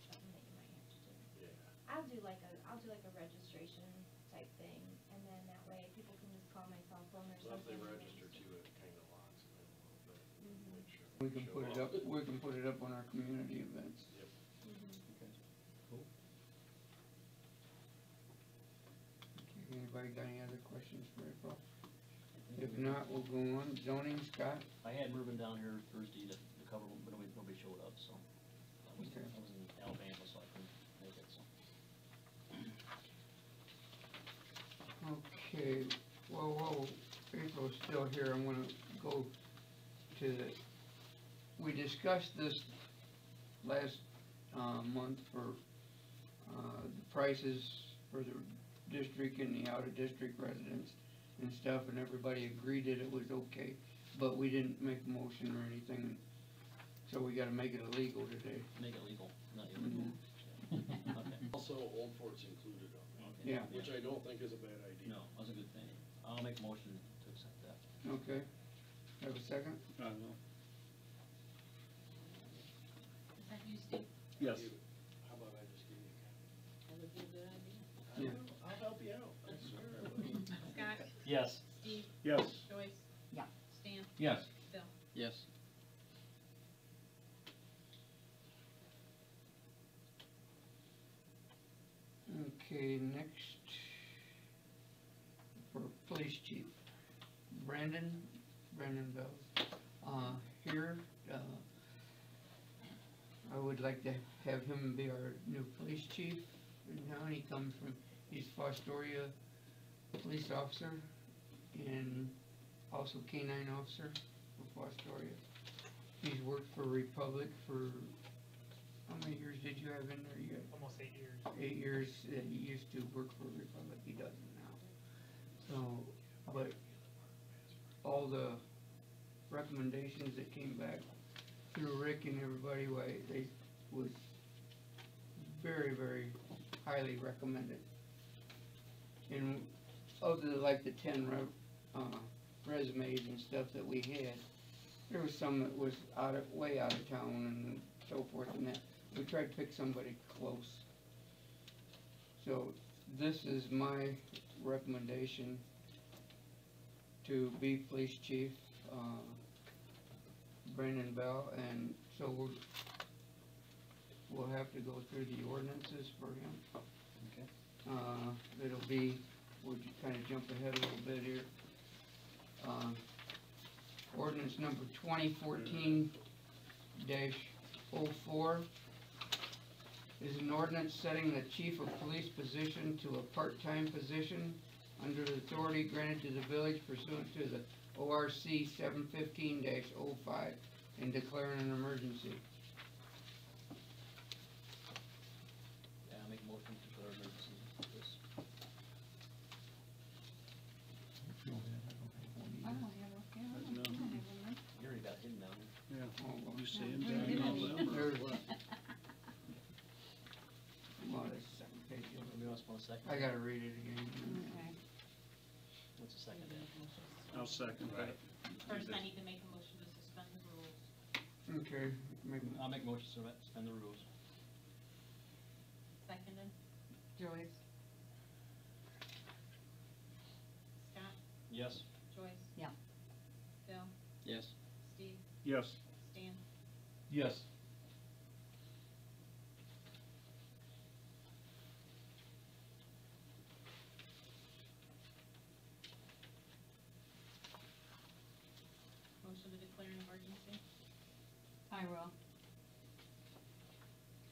something that you might have to do. Yeah. I'll do like a registration type thing, and then that way people can just call my cell phone or So if they something. and register too, it kinda locks them in a little bit, make sure. We they can show put it up, we can put it up on our community events. Yep. Cool. Okay, anybody got any other questions for April? If not, we'll go on. Zoning, Scott? I had Ruben down here Thursday to cover, but nobody showed up, so. Okay. I was in Alabama, so I couldn't make it, so. Okay, well, while April's still here, I'm gonna go to the, we discussed this last, month for, the prices for the district and the out-of-district residents and stuff, and everybody agreed that it was okay, but we didn't make a motion or anything, so we gotta make it illegal today. Make it legal, not illegal. Okay. Also, Old Fort's included on that, Okay. Yeah. which I don't think is a bad idea. No, that's a good thing. I'll make a motion to accept that. Okay, have a second? I don't know. Is that you, Steve? Yes. How about I just give you a copy? That would be a good idea. Yeah. I'll help you out, I swear I will. Scott? Yes. Steve, Yes. Joyce. Yeah. Stan, Yes. Bill. Yes. Okay, next, for police chief, Brandon Bell. Here, I would like to have him be our new police chief in town. He comes from, he's Fostoria police officer and also canine officer for Fostoria. He's worked for Republic for, how many years did you have in there? You had Almost 8 years. 8 years. He used to work for Republic, he doesn't now. So, but all the recommendations that came back through Rick and everybody, why they was very, very highly recommended. And of the, like the 10 resumes and stuff that we had, there was some that was way out of town and so forth and that. We tried to pick somebody close. So this is my recommendation to be police chief, Brandon Bell, and so we'll have to go through the ordinances for him. Okay. It'll be, we'll kind of jump ahead a little bit here. Ordinance number 2014-04 is an ordinance setting the chief of police position to a part-time position under the authority granted to the village pursuant to the ORC 715-05 and declaring an emergency. Yeah, I'll make a motion to declare emergency. This. I don't have a, yeah, I don't have one. You already got hidden down there. Yeah. You saying Yeah. that all them or There's- what? Well, that's the second page. Anybody else want a second? I gotta read it again. Okay. What's the second then? I'll second that. First, I need to make a motion to suspend the rules. Okay, I'll make a motion to suspend the rules. Seconded, Joyce? Scott, Yes. Joyce. Yeah. Bill, yes. Steve, Yes. Stan. Yes. Motion to declare an emergency. I will.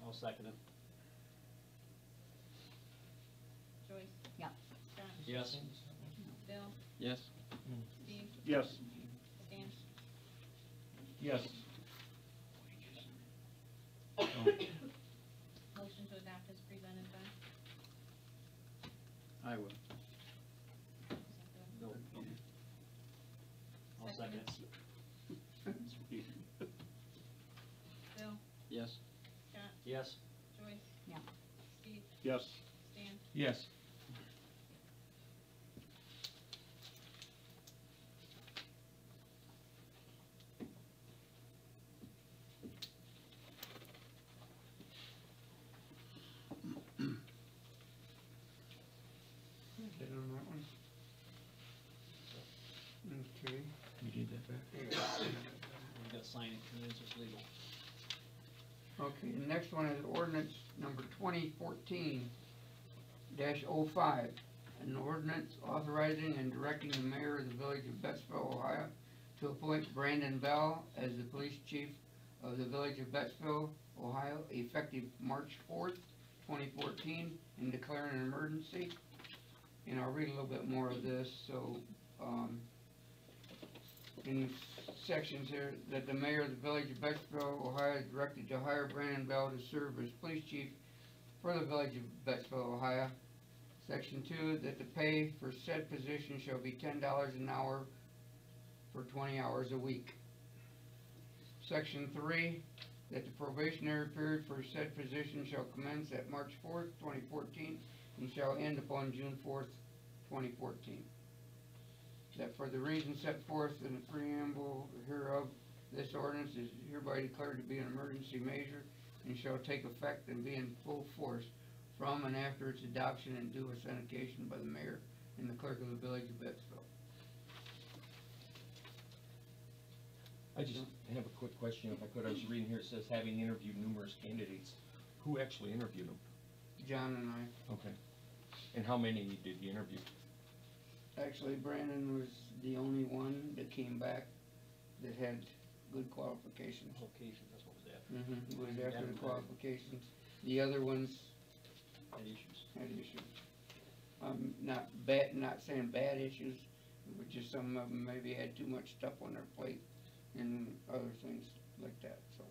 I'll second it. Joyce. Yeah. Scott, Yes. Bill, Yes. Steve, Yes. Stan. Yes. Motion to adopt as presented by. I will. No. I'll second it. Bill, Yes. Scott, Yes. Joyce. Yeah. Steve, Yes. Stan. Yes. Did on that one? Okay. You did that back? We gotta sign it, and it's just legal. Okay, the next one is ordinance number 2014-05. An ordinance authorizing and directing the mayor of the village of Bettsville, Ohio to appoint Brandon Bell as the police chief of the village of Bettsville, Ohio, effective March 4th, 2014, and declaring an emergency. And I'll read a little bit more of this, so, in sections here, that the mayor of the village of Bettsville, Ohio, is directed to hire Brandon Bell to serve as police chief for the village of Bettsville, Ohio. Section 2, that the pay for said position shall be $10 an hour for 20 hours a week. Section 3, that the probationary period for said position shall commence at March 4th, 2014, and shall end upon June 4th, 2014. That for the reasons set forth in the preamble hereof, this ordinance is hereby declared to be an emergency measure and shall take effect and be in full force from and after its adoption and due authentication by the mayor and the clerk of the village of Bettsville. I just have a quick question, if I could. I was reading here, it says having interviewed numerous candidates. Who actually interviewed them? John and I. Okay. And how many did you interview? Actually, Brandon was the only one that came back that had good qualifications. Location, that's what was after. Mm-hmm, was after the qualifications. The other ones Had issues. had issues. Not saying bad issues, but just some of them maybe had too much stuff on their plate and other things like that, so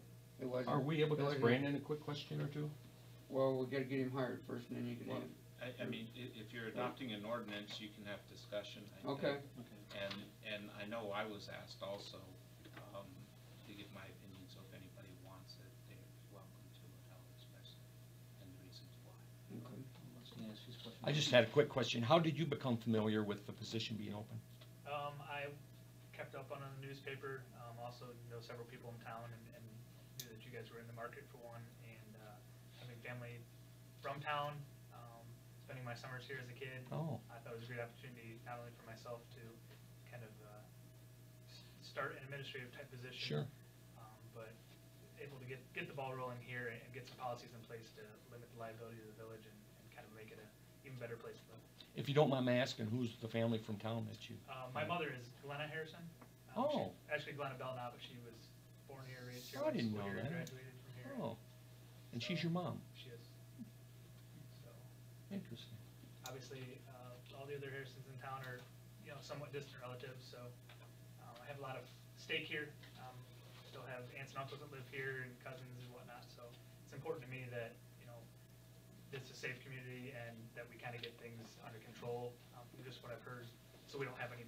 it wasn't. Are we able to it ask wasn't- Brandon a quick question or two? Well, we gotta get him hired first, and then you can Well, have. I mean, if you're adopting an ordinance, you can have discussion, I think. Okay. And I know I was asked also, to give my opinion, so if anybody wants it, they're welcome to it, I'll express it, and the reasons why. Okay. Can I ask his question? I just had a quick question. How did you become familiar with the position being open? I kept up on the newspaper, also know several people in town and knew that you guys were in the market for one, and having family from town, spending my summers here as a kid. Oh. I thought it was a great opportunity, not only for myself to kind of start an administrative type position. Sure. But able to get the ball rolling here and get some policies in place to limit the liability of the village and kind of make it a even better place to live. If you don't mind me asking, who's the family from town that you? My mother is Glenna Harrison. Oh. Actually Glenna Bell now, but she was born here, raised here, Oh, I went to didn't school know here, that. graduated from here. Oh. And she's your mom? She is. So, Interesting. obviously, all the other Harrisons in town are, somewhat distant relatives, so I have a lot of stake here. Still have aunts and uncles that live here and cousins and whatnot, so it's important to me that, it's a safe community and that we kind of get things under control, from just what I've heard, so we don't have any,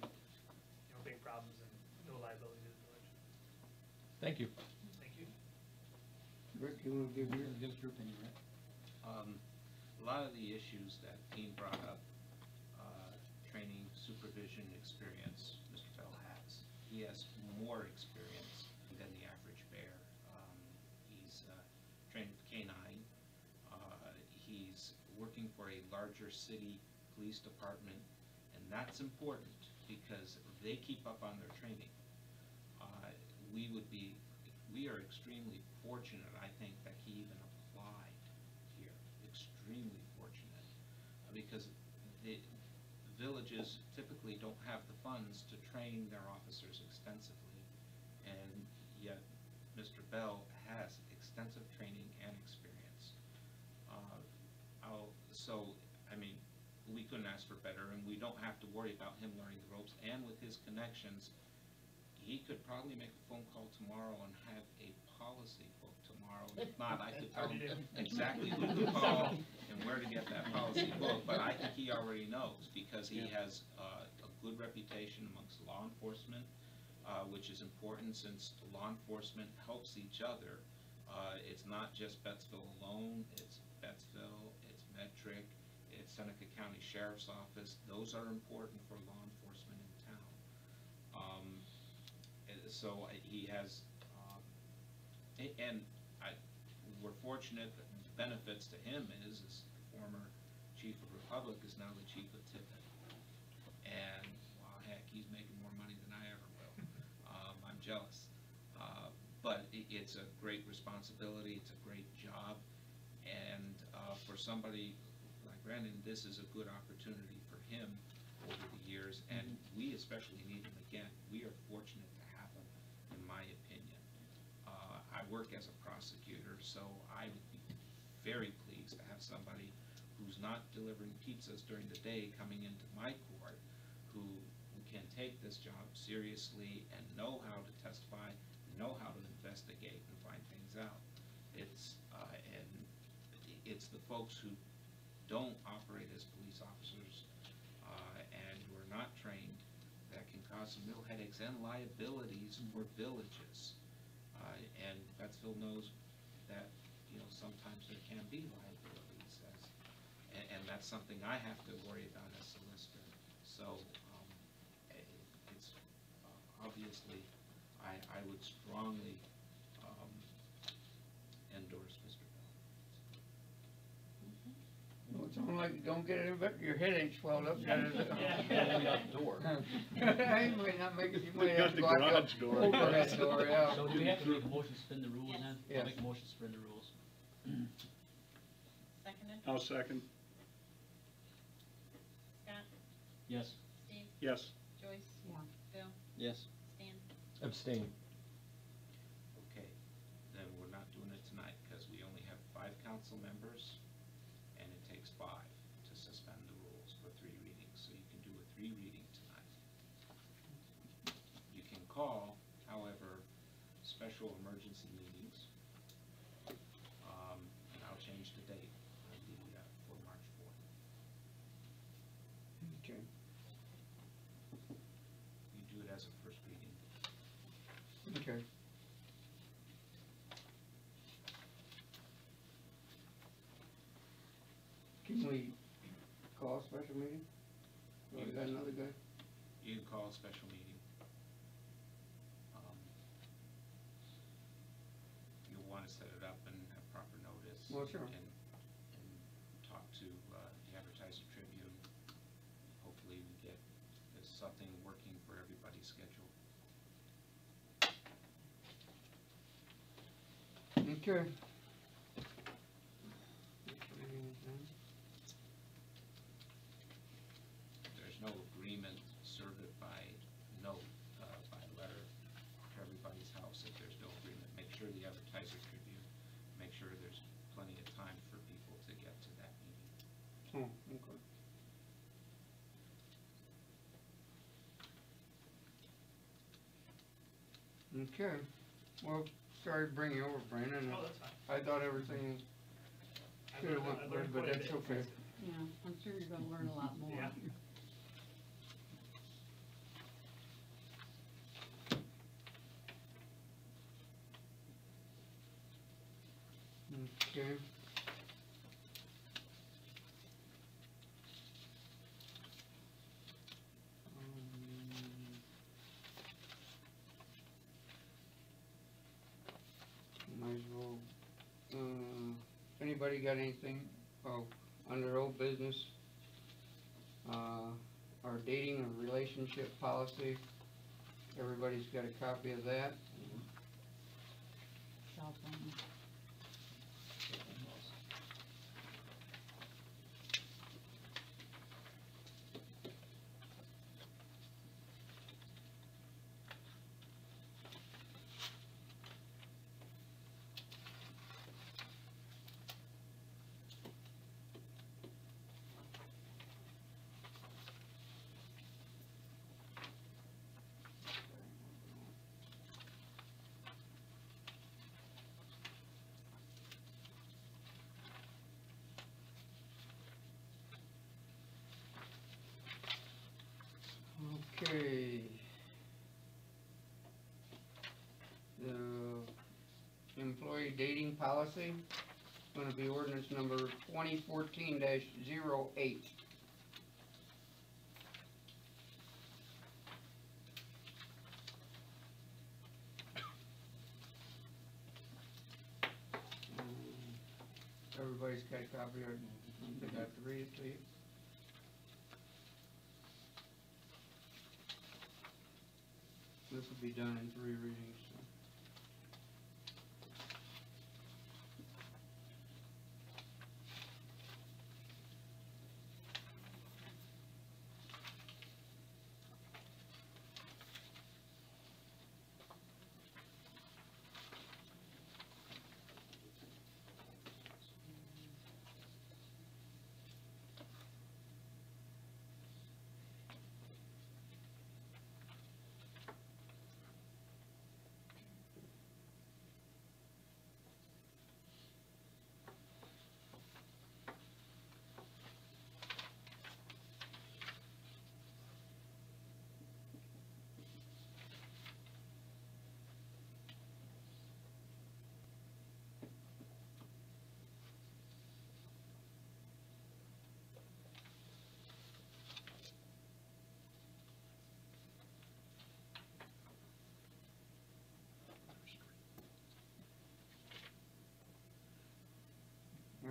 big problems and no liability to the village. Thank you. Thank you. Rick, you wanna give your? Give us your opinion, Rick. A lot of the issues that Dean brought up, training, supervision, experience, Mr. Bell has. He has more experience than the average bear. He's trained with K-9. He's working for a larger city police department, and that's important because they keep up on their training. We are extremely fortunate, I think, that he even applied here. Extremely fortunate, because the villages typically don't have the funds to train their officers extensively, and yet Mr. Bell has extensive training and experience. We couldn't ask for better, and we don't have to worry about him learning the ropes, and with his connections, he could probably make a phone call tomorrow and have a policy book tomorrow. If not, I could tell him exactly who to call and where to get that policy book, but I think he already knows, because he has a good reputation amongst law enforcement, which is important since law enforcement helps each other. It's not just Bettsville alone, it's Bettsville, it's Metric, it's Seneca County Sheriff's Office. Those are important for law enforcement in town. So he has, we're fortunate that the benefits to him is the former Chief of Republic is now the Chief of Tippett. And, well, heck, he's making more money than I ever will. I'm jealous. But it's a great responsibility, it's a great job, and for somebody like Brandon, this is a good opportunity for him over the years, and we especially need him again. We are fortunate to have him, in my opinion. I work as a prosecutor, so I would be very pleased to have somebody who's not delivering pizzas during the day coming into my court, who can take this job seriously and know how to testify, know how to investigate and find things out. It's the folks who don't operate as police officers and who are not trained that can cause some real headaches and liabilities for villages. And Bettsville knows that sometimes there can be liabilities, and that's something I have to worry about as solicitor. So it's obviously I would strongly endorse Mr. Bell. Well, it's all like, don't get it, but your head ain't swelled up, got it. Yeah. Out the door. You might not make it, you might Got have to the go out garage the door. overhead door, yeah. So do we have to make a motion to suspend the rules then? Yes. I'll make a motion to suspend the rules. Seconded? I'll second. Scott? Yes. Steve? Yes. Joyce? Yeah. Bill? Yes. Stan? Abstain. Okay, then we're not doing it tonight, because we only have 5 council members, and it takes 5 to suspend the rules for 3 readings, so you can do a 3 reading tonight. You can call, however, special emergency meetings, and I'll change the date on the, for March 4th. Okay. You do it as a first reading. Okay. Can we call a special meeting? Or we got another guy? You can call a special meeting. You'll want to set it up and have proper notice. Well, sure. And talk to the Advertiser Tribune. Hopefully we get something working for everybody's schedule. Okay. There's no agreement, serve it by note, by letter to everybody's house. If there's no agreement, make sure the Advertiser Tribune, make sure there's plenty of time for people to get to that meeting. Oh, okay. Okay, well, sorry to bring you over, Brandon. Oh, that's fine. I thought everything I should've learned- I went learned good, but quite a that's bit. okay. Yeah, I'm sure you're gonna learn a lot more. Yeah. Okay. Might as well, anybody got anything, under old business? Our dating or relationship policy, everybody's got a copy of that. Cell phone. Okay. The employee dating policy, gonna be ordinance number 2014-08. Everybody's got a copy, or they got to read it to you? This will be done in 3 readings, so.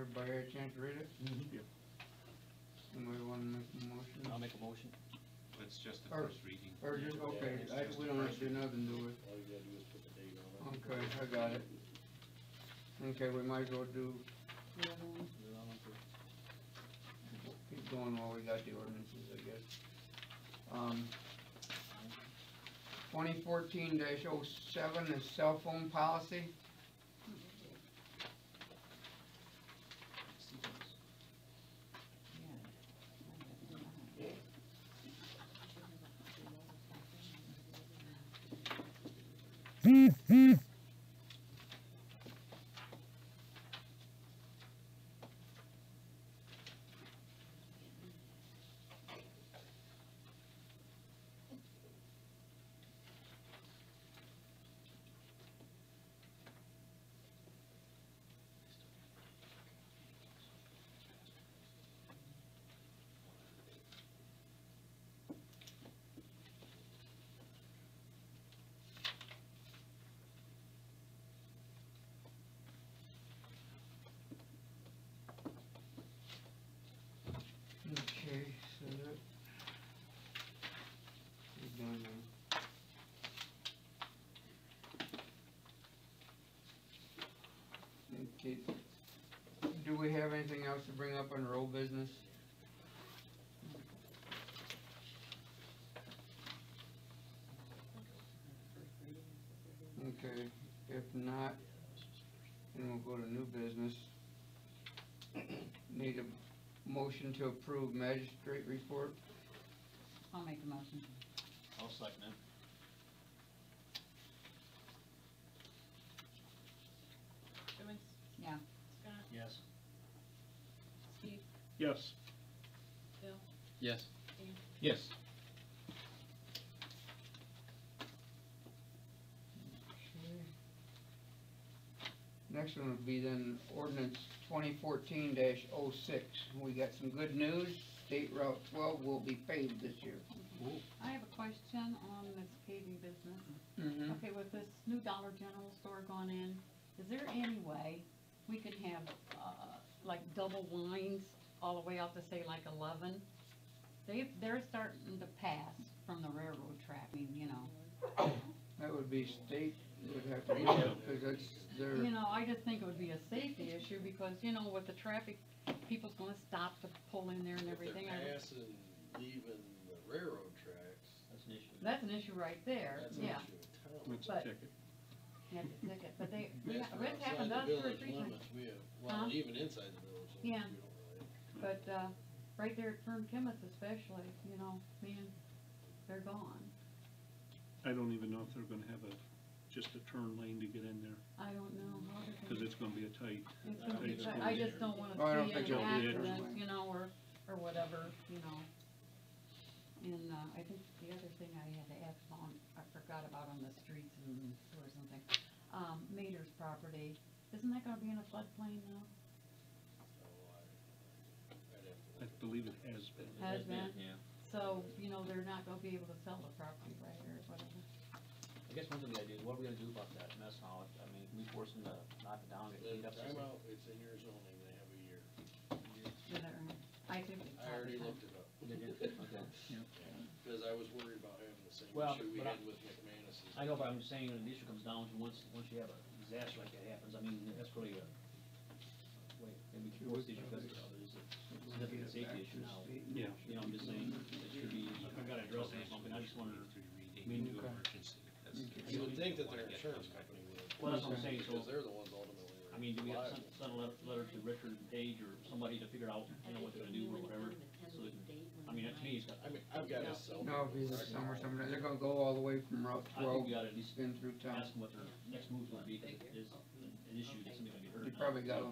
Everybody had a chance to read it? Yep. Somebody wanna make a motion? I'll make a motion. It's just the Or- first reading. Or just, okay, we don't have to do nothing, do we? All you gotta do is put the date on it. Okay, I got it. Okay, we might as well do, The other one. keep going while we got the ordinances, I guess. 2014-07 is cell phone policy. Okay, so that. We're done now. Okay, do we have anything else to bring up on road business? Okay, if not, then we'll go to new business. Need a motion to approve magistrate report. I'll make the motion. I'll second it. Joyce, Yeah. Scott, Yes. Steve, Yes. Bill, Yes. Dan. Yes. Next one would be then ordinance 2014-06. We got some good news. State Route 12 will be paved this year. I have a question on this paving business. Mm-hmm. Okay, with this new Dollar General store going in, is there any way we could have, like double lines all the way out to say like 11? They're starting to pass from the railroad track, you know. That would be state, would have to be, because that's their, You know, I just think it would be a safety issue because, you know, with the traffic, people's gonna stop to pull in there and everything. If they're passing, leaving the railroad tracks, That's an issue. That's an issue right there, that's an yeah. issue in town. What's the But- ticket? You have to ticket, but That's it's for happened to outside us the 2 or village 3 times. limits, we have, Huh? well, even inside the village limits, we Yeah. don't really. But, right there at Fern Kimmeth especially, you know, man, they're gone. I don't even know if they're gonna have just a turn lane to get in there, I don't know how they're cause gonna, it's gonna be a tight. it's gonna be tight tight. squeeze. I just don't wanna Oh, I don't see think any it'll be it. accidents, you know, or whatever, you know. And, I think the other thing I had to ask on, I forgot about on the streets and or something, Mater's property, isn't that gonna be in a floodplain now? I believe it has been. Has been? Yeah. So, you know, they're not gonna be able to sell the property, right, or whatever. I guess one thing we gotta do, what are we gonna do about that mess now? I mean, we force them to knock it down, get The cleaned up. time out, it's in your zoning, they have a year. Is that right? I think it's. I already looked it up, Okay. cause I was worried about having the same Well, issue we but had with McManus. I know, but I'm just saying, the issue comes down to once you have a disaster like that happens, I mean, that's really a, wait, maybe force the issue because it's a significant safety issue now. Yeah. You know, I'm just saying, it should be, I gotta address it or something, I just wonder, Reading into emergency. That's- You would think that their insurance company would. well, that's what I'm saying, so, Because they're the ones ultimately. I mean, do we have to liable. send a letter to Richard and Page or somebody to figure out, you know, what they're gonna do or whatever? So that, I mean, to me, it's got, I mean, I've got a cell. no, it'll be this summer, they're gonna go all the way from Route I think 12 we gotta at least in through town. ask them what their next move's gonna be, 'cause it is an issue that somebody's gonna get hurt. You probably got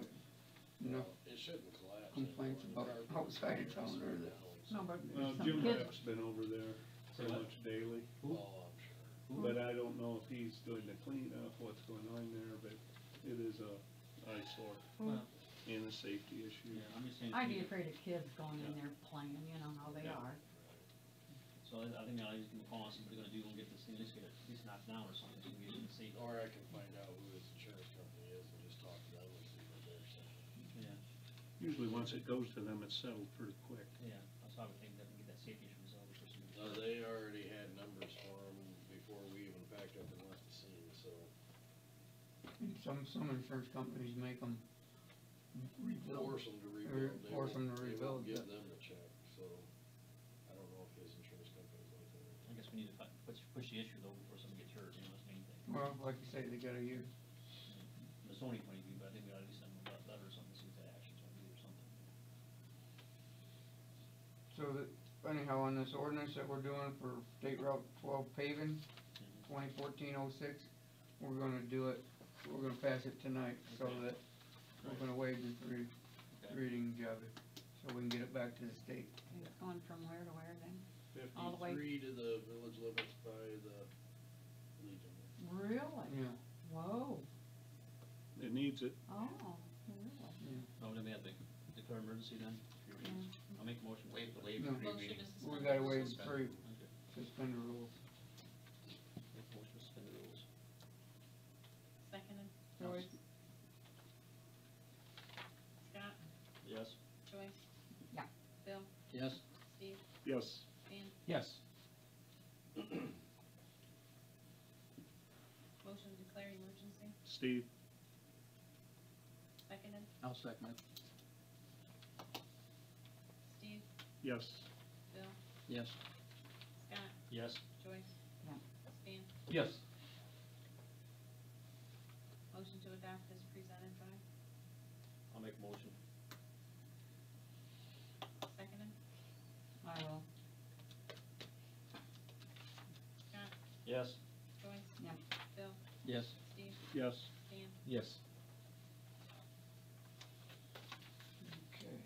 enough It shouldn't collapse. complaints about outside of town or that. No, but Well, some Jim kids, Rapp's been over there pretty much daily, Oh, I'm sure. but I don't know if he's doing the cleanup, what's going on there, but it is a eyesore Well, and a safety issue. yeah, I'm just saying. I'd be afraid of kids going in there playing, you know how they Yeah. are. So I think I'll just give them a call and see what they're gonna do and get this thing, at least knocked down or something, so we can get it safe. Or I can find out who his insurance company is and just talk to them and see what they're saying. Yeah. Usually once it goes to them, it's settled pretty quick. Yeah, that's why I would think that we get that safety issue resolved before somebody. They already had numbers for them before we even packed up and left the scene, so. And some insurance companies make them rebuild. Force them to rebuild. They Force won't- them to they rebuild. won't give them the check, so I don't know if his insurance company's like that. I guess we need to push the issue though before somebody gets hurt, you know, that's the main thing. Well, like you say, they got a year. The zoning point of view, but I think we ought to at least send them a letter or something, see if that action's gonna be or something. So that, anyhow, on this ordinance that we're doing for State Route 12 paving, 2014-06, we're gonna do it, we're gonna pass it tonight, so Okay. that we're gonna waive the Okay. reading of it, so we can get it back to the state. And it's going from where to where then? All the way- 53 to the village limits by the Legion. Really? Yeah. Whoa, It needs it. oh, really? Oh, then we have to declare emergency then? Yeah. I'll make a motion. Waive the waive No. three Motion readings. to We suspend gotta the waive rules. three, Okay. suspend the rules. Make a motion to suspend the rules. Seconded. Joyce? Scott, Yes. Joyce? Yeah. Bill, Yes. Steve, Yes. Dan, Yes. motion to declare emergency, Steve? seconded. I'll second it. Steve, Yes. Bill, Yes. Scott, Yes. Joyce? Yeah. Stan, Yes. motion to adopt as presented by, I'll make a motion. seconded. I will. Scott, Yes. Joyce? Yeah. Bill, Yes. Steve, Yes. Dan, Yes. Okay.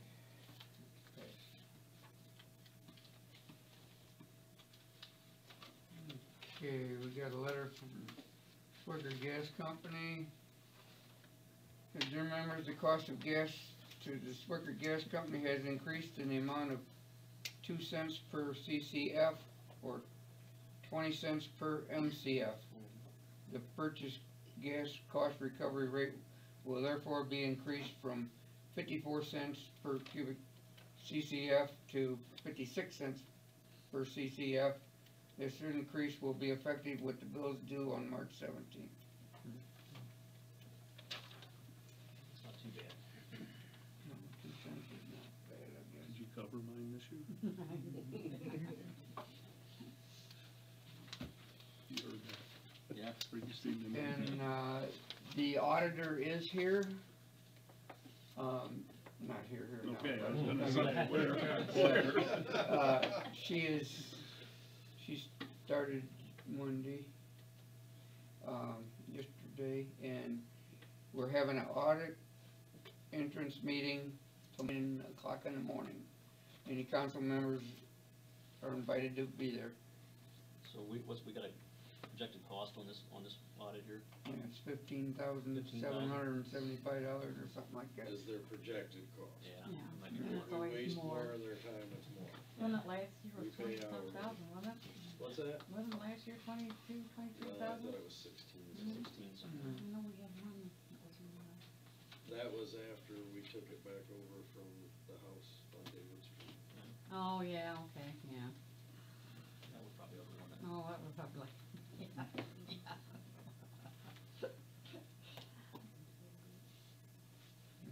Okay, we got a letter from Swicker Gas Company. As you remember, the cost of gas to the Swicker Gas Company has increased in the amount of 2 cents per CCF or 20 cents per MCF. The purchase gas cost recovery rate will therefore be increased from 54 cents per cubic CCF to 56 cents per CCF. This increase will be effective with the bills due on March 17th. It's not too bad. No, 2 cents is not bad, I guess. Did you cover mine this year? You heard that. Yeah. Or you seen them? And, the auditor is here. Not here now. Okay, I but- was gonna say, where? She started Monday, yesterday, and we're having an audit entrance meeting till 9 o'clock in the morning. Any council members are invited to be there. So we got a projected cost on this audit here? And it's $15,775 or something like that. Is their projected cost. Yeah. Yeah. Might be Yeah. more. It's We always waste more. more of their time, it's more. Wasn't it last year We was pay 20-some hourly. thousand, wasn't it? What's that? Wasn't last year 22, No, I 23,000? thought it was 16. 16 something. I know we had one that was in there. That was after we took it back over from the house on David Street. Oh, yeah, okay, yeah. That was probably over one. Oh, that was ugly. Yeah, yeah.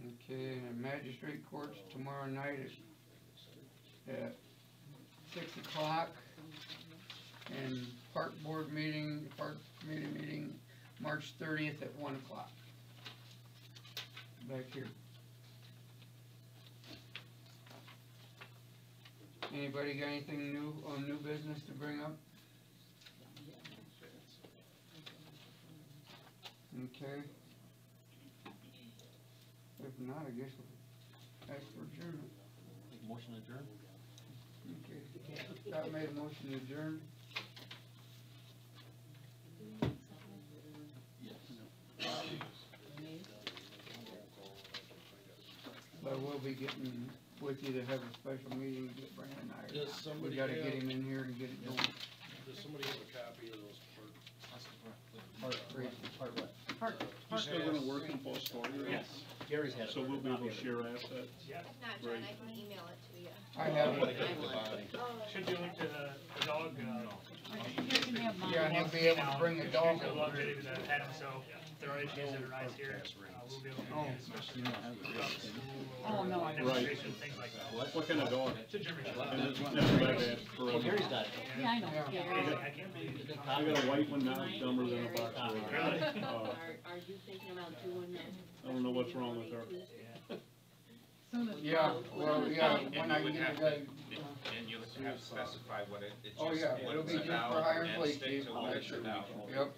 Okay, and magistrate courts tomorrow night at 6 o'clock. And park board meeting, park committee meeting, March 30th at 1 o'clock. Back here. Anybody got anything new on new business to bring up? Okay. If not, I guess we'll ask for adjournment. Make a motion to adjourn? Okay. Scott made a motion to adjourn. But we'll be getting with you to have a special meeting to get Brandon and I. Does We somebody gotta get have- him in here and get it going. Does somebody have a copy of those park? Part three. Park, You still gonna work in Post Ford? Yes. Gary's had it. So we'll be able to share assets? Yeah, If not, John, Right. I can email it to you. I have it. should be linked to the dog, You can have mine. Yeah, and he'll be able to bring the dog We'll over. update it to the head, so if there are issues that arise here, we'll be able to, especially about the school Oh, no, I don't. demonstration, things like that. What kind of dog? It's a German And Shepherd. it's never had that for Well, a- Gary's got it. Yeah, I know, Yeah. yeah. I can't believe it. I got a white one now, it's dumber than a box Really? roll. Are you thinking about doing that? I don't know what's wrong with her. Soon as Yeah, well, yeah, And when you I would get have the to, guy. and you'll have to specify what it's Oh, just, yeah, what it'll it's be just for about, hire and and police stick chief. to what it's about. Yep.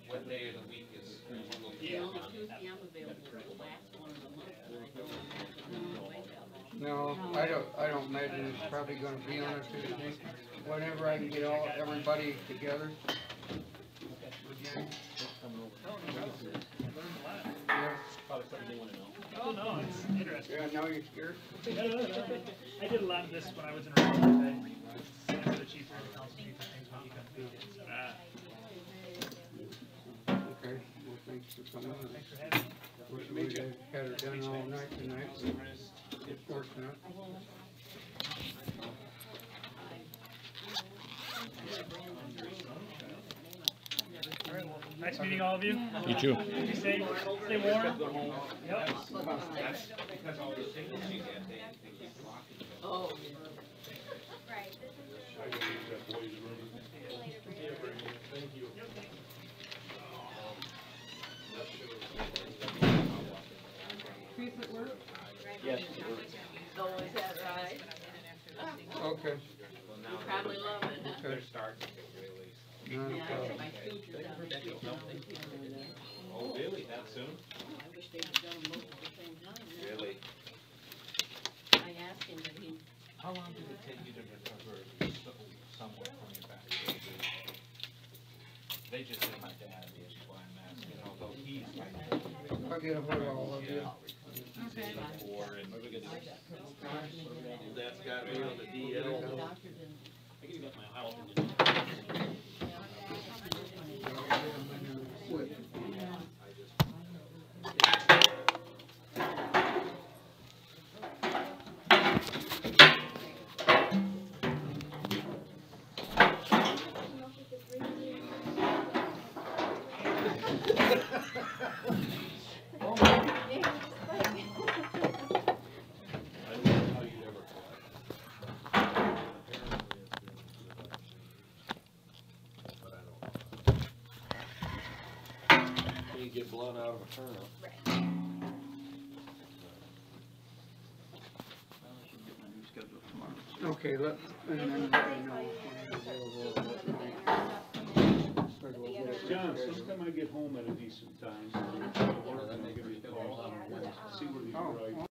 What day of the week is? The only Tuesday I'm available, the last one of the month, No, I don't imagine it's probably gonna be on a Tuesday. Whenever I can get everybody together. Again. Yeah, Probably something they wanna know. Oh, no, it's interesting. yeah, now you're scared? I did a lot of this when I was in Republic. I sat with the chief or the council chief and things when he couldn't be here. So, Okay, well, thanks for coming. thanks for having me. Wish we would've had it done all night tonight, but of course not. All right, well, nice meeting all of you. You too. Be safe, stay warm. Yep. That's because all the signals you get, they keep blocking. Oh, Right. I gotta use that boy's room. Chris at work? Yes. so is that right? Okay, Well, now You probably love it, huh? they're starting to get really. not a Yeah, problem. my teacher's down there getting all the kids. Oh, really? That soon? I wish they'd have done them both at the same time. Really? I asked him, but he, How long did it take you to recover somewhat from your back? They just said my dad is why I'm asking, although he's like. I'll get a hold of all of you. Okay. That's got me on the DL. the doctor didn't. I give you my Ohio opinion. I don't know how you'd ever You get blood out of a turnip. Okay, and then let me know when you're available. John, sometime I get home at a decent time, I'll give you a call, see where these Oh, are.